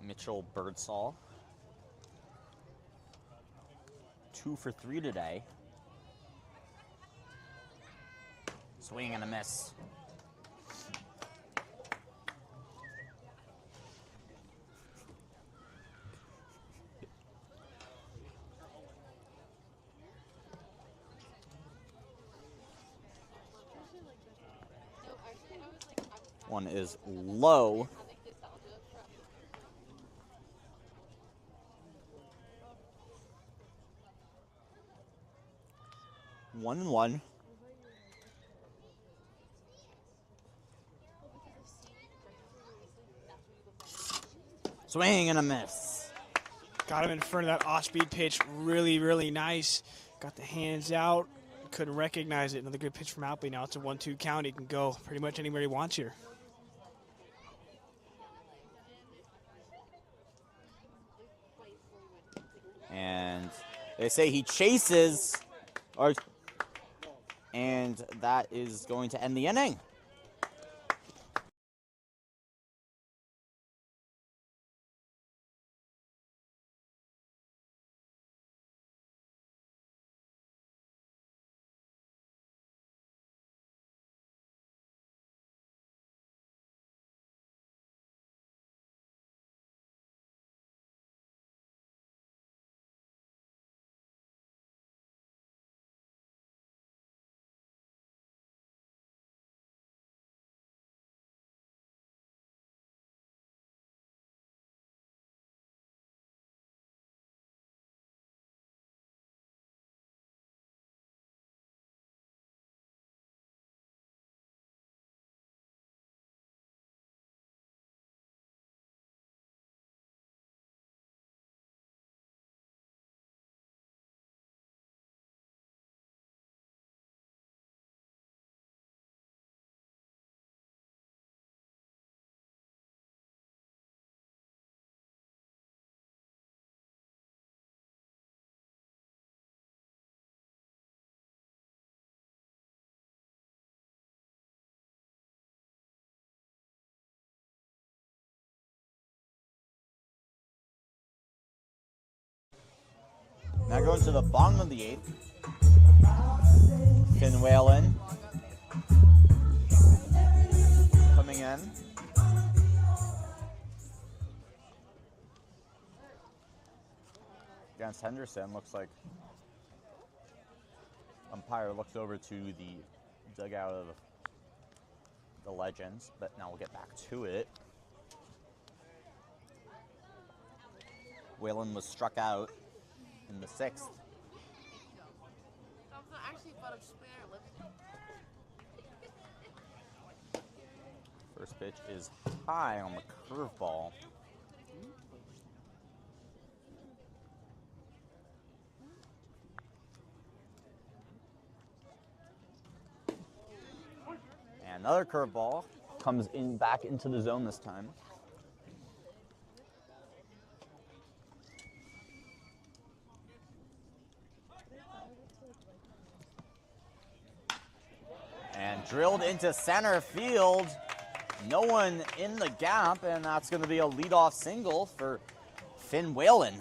Mitchell Birdsall, 2 for 3 today. Swing and a miss. One is low. 1-1. Swing and a miss. Got him in front of that off-speed pitch. Really, really nice. Got the hands out. Couldn't recognize it. Another good pitch from Appleby. Now it's a 1-2 count. He can go pretty much anywhere he wants here. And they say he chases, and that is going to end the inning. Now going to the bottom of the 8th. Finn Whalen coming in. Against Henderson, looks like umpire looks over to the dugout of the Legends, but now we'll get back to it. Whalen was struck out in the 6th. First pitch is high on the curveball. And another curveball comes in back into the zone this time. And drilled into center field. No one in the gap, and that's going to be a leadoff single for Finn Whalen.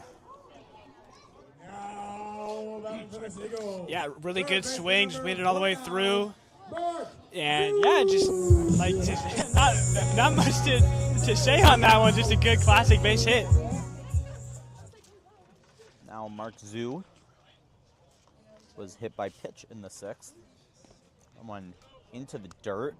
Yeah, really good swing, just made it all the way through. And yeah, just not much to say on that one, just a good classic base hit. Now Mark Zhu was hit by pitch in the 6th. Someone into the dirt.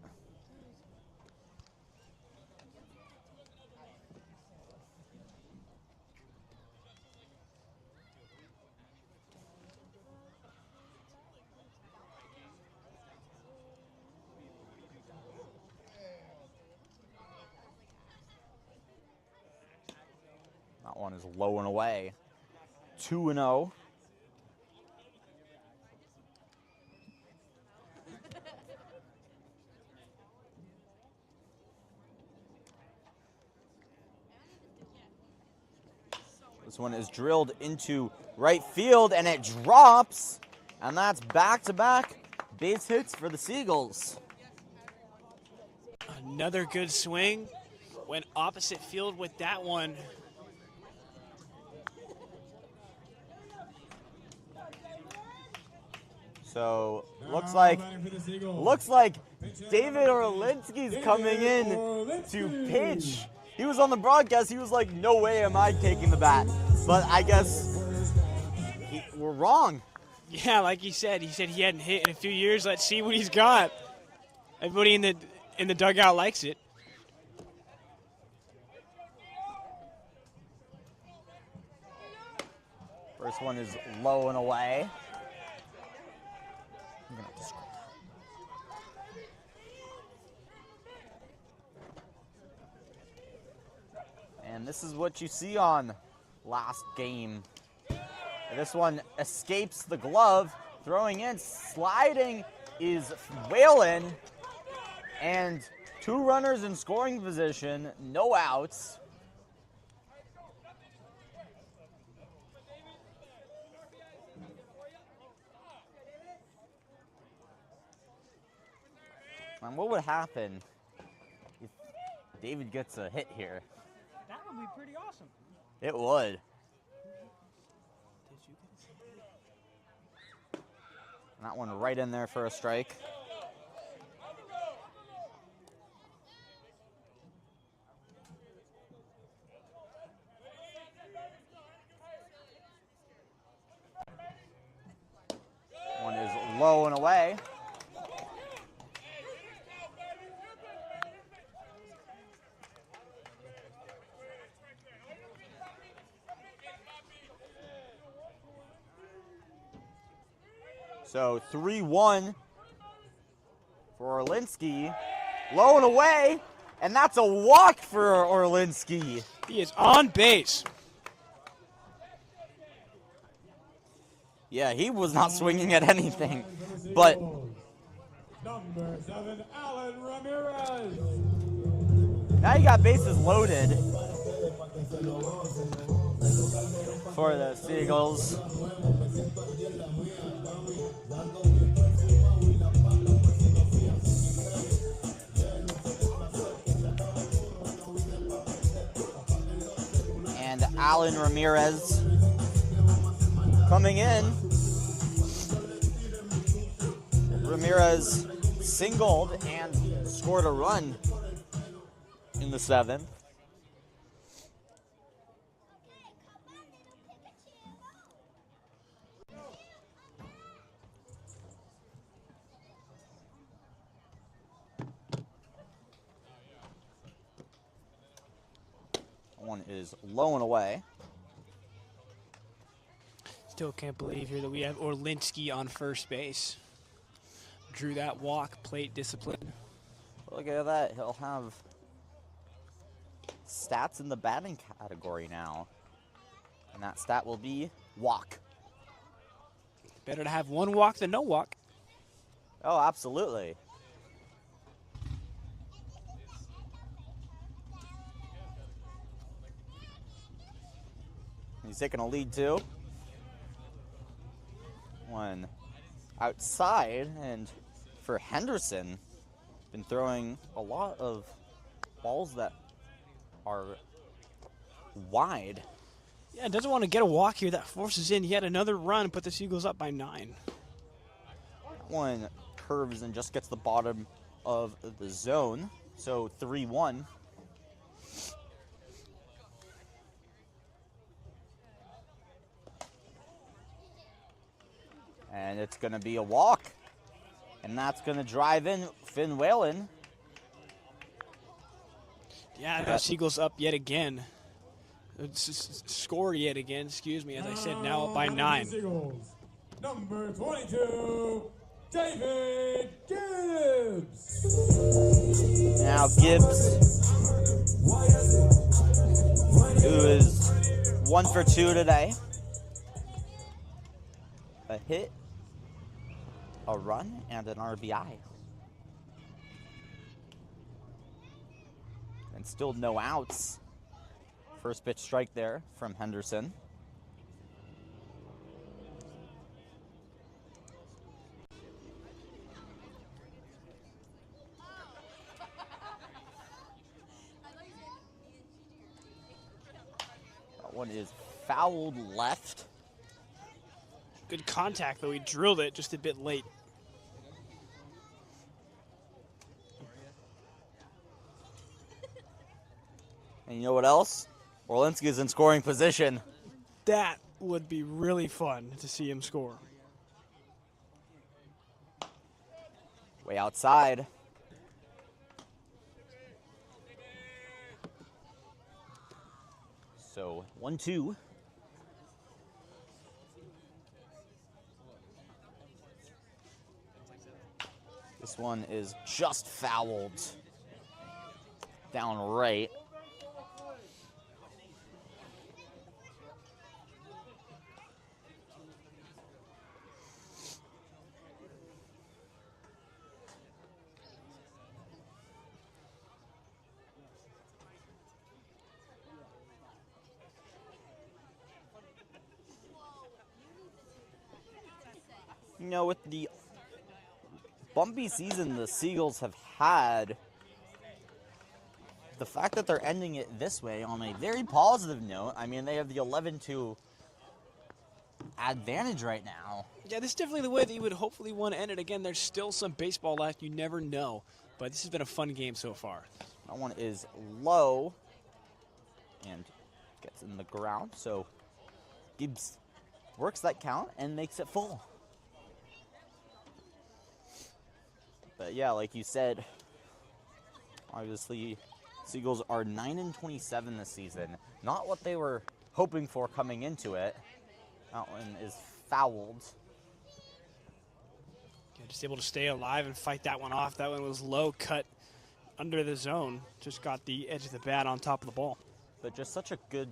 That one is low and away. 2-0. This one is drilled into right field, and it drops, and that's back-to-back base hits for the Seagulls. Another good swing. Went opposite field with that one. So looks like David Orlinski's coming in to pitch. He was on the broadcast. He was like, "No way am I taking the bat." But I guess we're wrong. Yeah, like he said he hadn't hit in a few years. Let's see what he's got. Everybody in the dugout likes it. First one is low and away. I'm gonna have to scroll down. And this is what you see on last game. This one escapes the glove. Throwing in, sliding is Whalen. And 2 runners in scoring position, no outs. And what would happen if David gets a hit here? That would be pretty awesome. It would. And that one right in there for a strike. One is low and away. So 3-1 for Orlinski. Low and away, and that's a walk for Orlinski. He is on base. Yeah, he was not swinging at anything, but Number 7, Alan Ramirez. now you got bases loaded for the Seagulls. And Alan Ramirez coming in. Ramirez singled and scored a run in the 7th. One is low and away. Still can't believe here that we have Orlinski on first base. Drew that walk, plate discipline. Look at that. He'll have stats in the batting category now. And that stat will be walk. Better to have one walk than no walk. Oh, absolutely. He's taking a lead too. One outside, and for Henderson, been throwing a lot of balls that are wide. Yeah, doesn't want to get a walk here. That forces in yet another run, put the Seagulls up by 9. That one curves and just gets the bottom of the zone, so 3-1. And it's going to be a walk. And that's going to drive in Finn Whalen. Yeah, the Seagulls up yet again. Score yet again, excuse me, as I said, now up by 9. Seagulls, number 22, David Gibbs. Now Gibbs, who is 1 for 2 today. A hit, a run, and an RBI. And still no outs. First pitch strike there from Henderson. That one is fouled left. Good contact, though. He drilled it just a bit late. And you know what else? Orlinski is in scoring position. That would be really fun to see him score. Way outside. So 1-2. This one is just fouled down right. You know, with the bumpy season the Seagulls have had, the fact that they're ending it this way on a very positive note, I mean, they have the 11-2 advantage right now. Yeah, this is definitely the way that you would hopefully want to end it. Again, there's still some baseball left. You never know. But this has been a fun game so far. That one is low and gets in the ground. So Gibbs works that count and makes it full. But yeah, like you said, obviously Seagulls are 9-27 this season. Not what they were hoping for coming into it. That one is fouled. Yeah, just able to stay alive and fight that one off. That one was low, cut under the zone. Just got the edge of the bat on top of the ball. But just such a good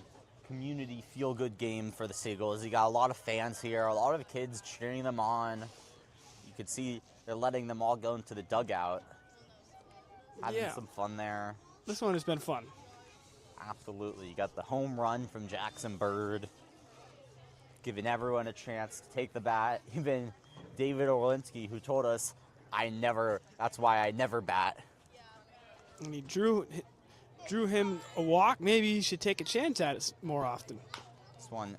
community feel-good game for the Seagulls. You got a lot of fans here, a lot of kids cheering them on. You could see they're letting them all go into the dugout. Having some fun there. This one has been fun. Absolutely. You got the home run from Jackson Bird, giving everyone a chance to take the bat. Even David Orlinski, who told us, that's why I never bat. And he drew him a walk. Maybe he should take a chance at it more often. This one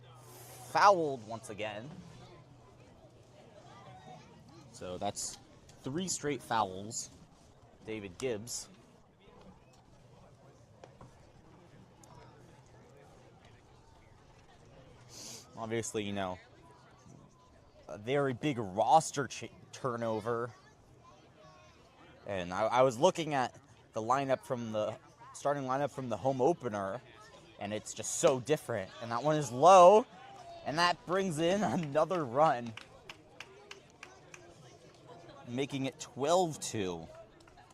fouled once again. So that's 3 straight fouls. David Gibbs. Obviously, you know, a very big roster turnover. And I was looking at the lineup from the starting lineup from the home opener, and it's just so different. And that one is low, and that brings in another run, making it 12-2.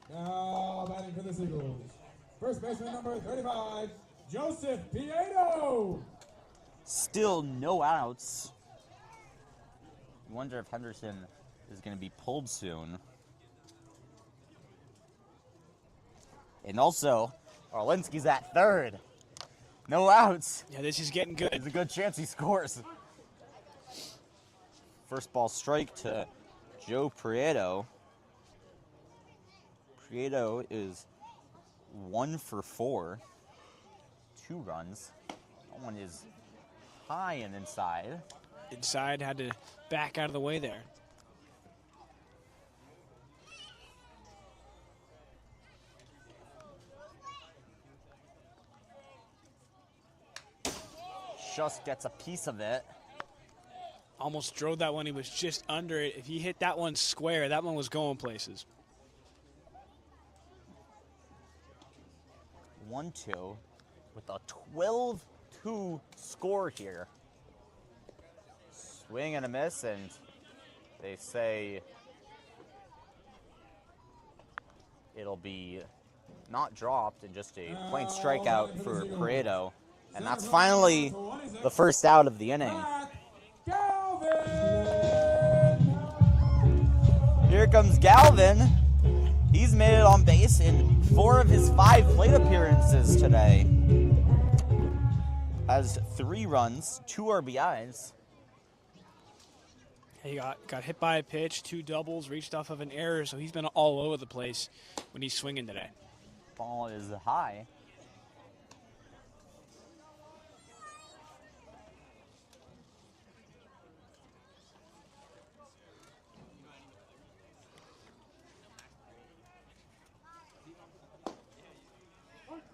Now batting for the Seagulls. First baseman number 35, Joseph Piedo. Still no outs. I wonder if Henderson is going to be pulled soon. And also, Orlinski's at third. No outs. Yeah, this is getting good. There's a good chance he scores. First ball strike to Joe Prieto. Prieto is 1 for 4. 2 runs. That one is high and inside. Inside, had to back out of the way there. Just gets a piece of it. Almost drove that one. He was just under it. If he hit that one square, that one was going places. 1-2 with a 12-2 score here. Swing and a miss, and they say it'll be not dropped and just a plain strikeout for Prieto. And that's finally the first out of the inning. Here comes Galvin. He's made it on base in 4 of his 5 plate appearances today. Has 3 runs, 2 RBIs. He got hit by a pitch, 2 doubles, reached off of an error, so he's been all over the place when he's swinging today. Ball is high.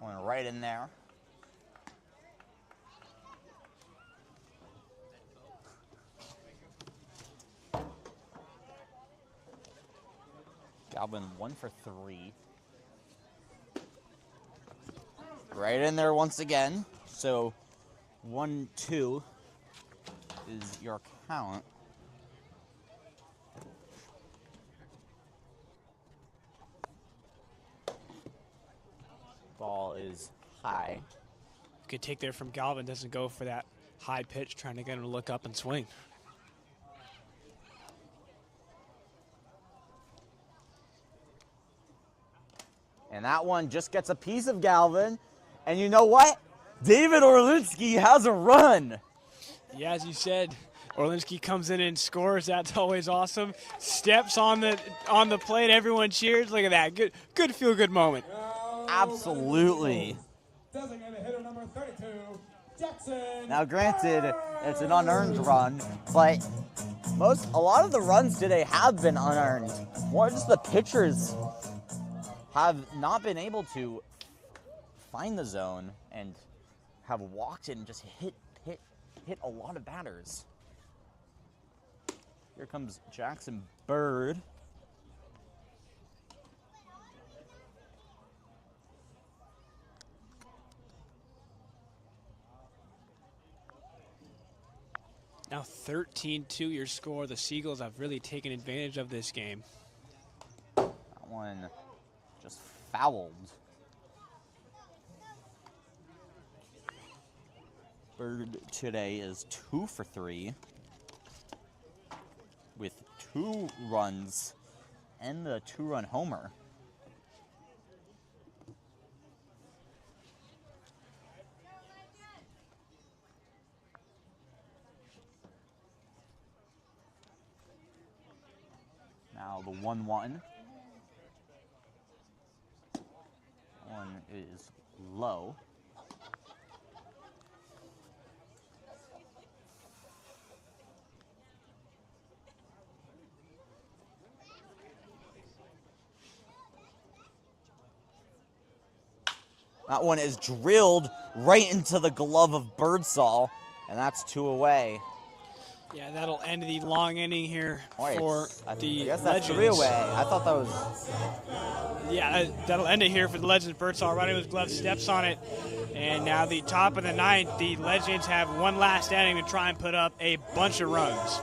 Went right in there. Galvin 1 for 3. Right in there once again. So 1-2 is your count. Ball is high. Good take there from Galvin. Doesn't go for that high pitch, trying to get him to look up and swing. And that one just gets a piece of Galvin. And you know what? David Orlinski has a run. Yeah, as you said, Orlinski comes in and scores. That's always awesome. Steps on the plate. Everyone cheers. Look at that. Good feel-good moment. Absolutely. Designated hitter number 32, Jackson. Now, granted, it's an unearned run, but a lot of the runs today have been unearned. More just the pitchers have not been able to find the zone and have walked in and just hit a lot of batters. Here comes Jackson Bird. Now 13-2 your score. The Seagulls have really taken advantage of this game. That one just fouled. Bird today is 2 for 3 with 2 runs and the 2-run homer. Now the 1-1. One is low. That one is drilled right into the glove of Birdsall, and that's 2 away. Yeah, that'll end the long inning here Wait, for I the guess that's Legends. 3 away. I thought that was... Yeah, that'll end it here for the Legends. Birdsall running with glove, steps on it. And now the top of the 9th, the Legends have one last inning to try and put up a bunch of runs.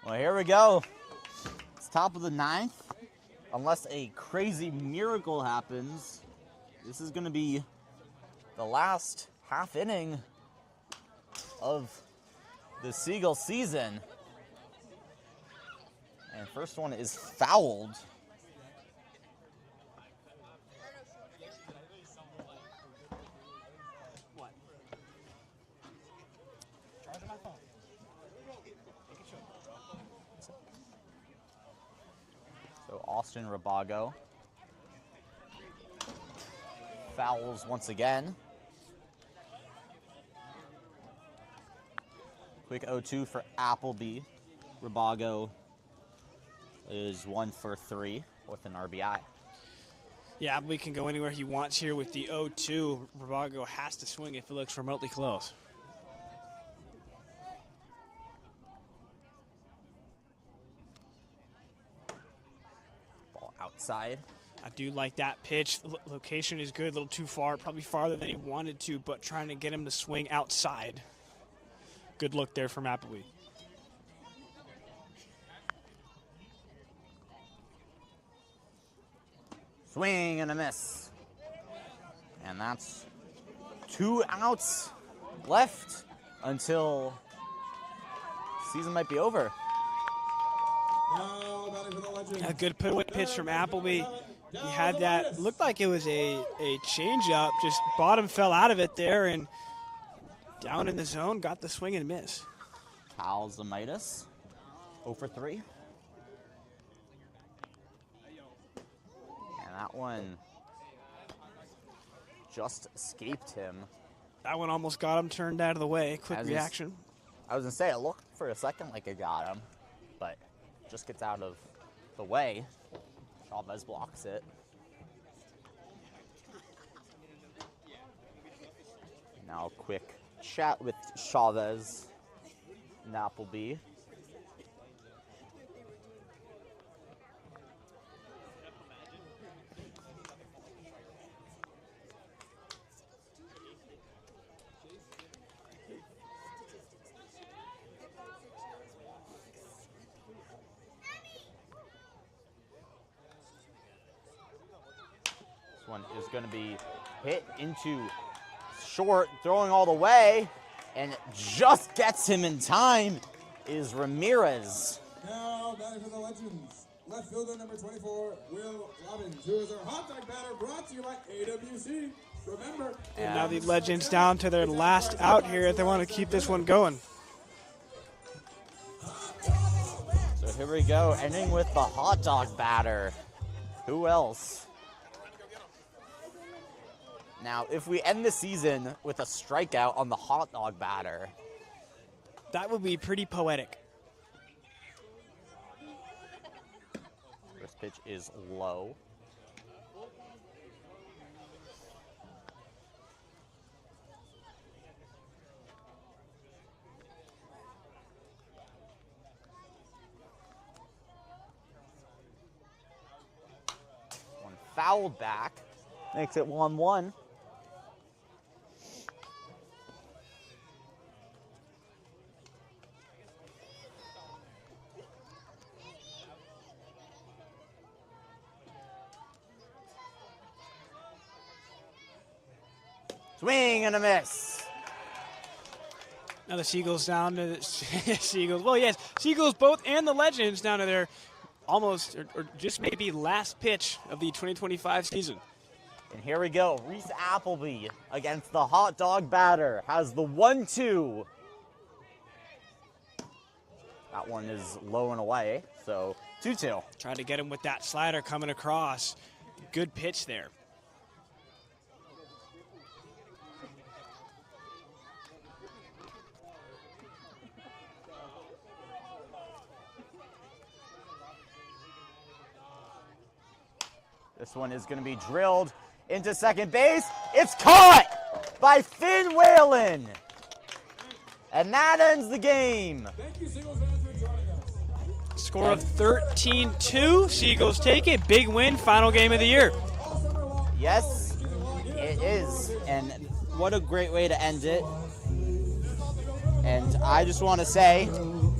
Well, here we go. It's top of the 9th. Unless a crazy miracle happens, this is going to be the last half inning of the Seagull season. And first one is fouled. So Austin Rabago fouls once again. Quick 0-2 for Appleby. Rabago is 1 for 3 with an RBI. Yeah, Appleby can go anywhere he wants here with the 0-2. Rabago has to swing if it looks remotely close. Ball outside. I do like that pitch. Location is good, a little too far, probably farther than he wanted to, but trying to get him to swing outside. Good look there from Appleby. Swing and a miss. And that's 2 outs left until season might be over. Now batting for the Legends. A good put away pitch from Appleby. He had that, looked like it was a change-up, just bottom fell out of it there and down in the zone, got the swing and miss. Cal Zamitis, 0 for 3. And that one just escaped him. That one almost got him turned out of the way. Quick As reaction. I was going to say, it looked for a second like it got him, but just gets out of the way. Chavez blocks it. Now a quick chat with Chavez and Appleby. one is going to be hit into short, throwing all the way, and just gets him in time is Ramirez. Now batting for the Legends, left fielder number 24, Will Robbins, who is our hot dog batter, brought to you by AWC. Remember, And now the Legends down to their last out here if they want to keep this one going. So here we go, ending with the hot dog batter. Who else? Now, if we end the season with a strikeout on the hot dog batter, That would be pretty poetic. first pitch is low. One fouled back, makes it 1-1. Swing and a miss. Now the Seagulls down to the Seagulls. Well, yes, Seagulls both and the Legends down to their almost or just maybe last pitch of the 2025 season. And here we go. Reese Appleby against the hot dog batter has the 1-2. That one is low and away, so 2-2. Tried to get him with that slider coming across. Good pitch there. This one is going to be drilled into second base. It's caught by Finn Whalen. And that ends the game. thank you, Seagulls fans, for joining us. Score of 13-2. Seagulls take it. Big win. Final game of the year. Yes, it is. And what a great way to end it. And I just want to say,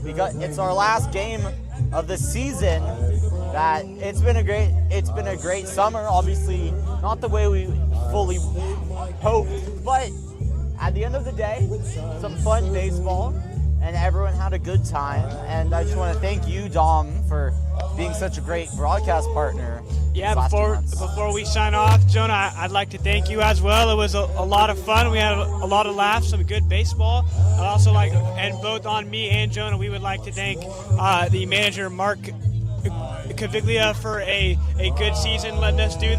because it's our last game of the season, that it's been a great summer. Obviously, not the way we fully hoped, but at the end of the day, some fun baseball, and everyone had a good time. And I just want to thank you, Dom, for being such a great broadcast partner. Yeah, these last 2 before months. we sign off, Jonah, I'd like to thank you as well. It was a lot of fun. We had a lot of laughs, some good baseball. I'd also like, and both on me and Jonah, we would like to thank the manager, Mark Caviglia, for a good season, letting us do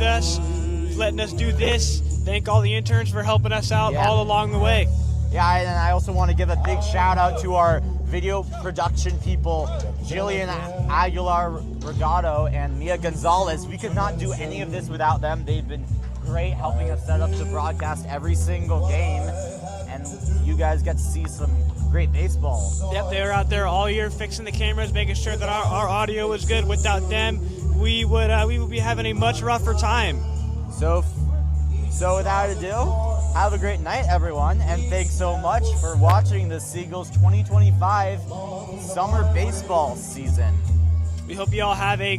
this. Thank all the interns for helping us out all along the way. Yeah, and I also want to give a big shout out to our video production people, Jillian Aguilar Regato and Mia Gonzalez. We could not do any of this without them. They've been great helping us set up the broadcast every single game, and you guys get to see some great baseball. Yep, they were out there all year fixing the cameras, making sure that our audio was good. Without them, we would be having a much rougher time. So without ado, have a great night, everyone, and thanks so much for watching the Seagulls 2025 summer baseball season. We hope you all have a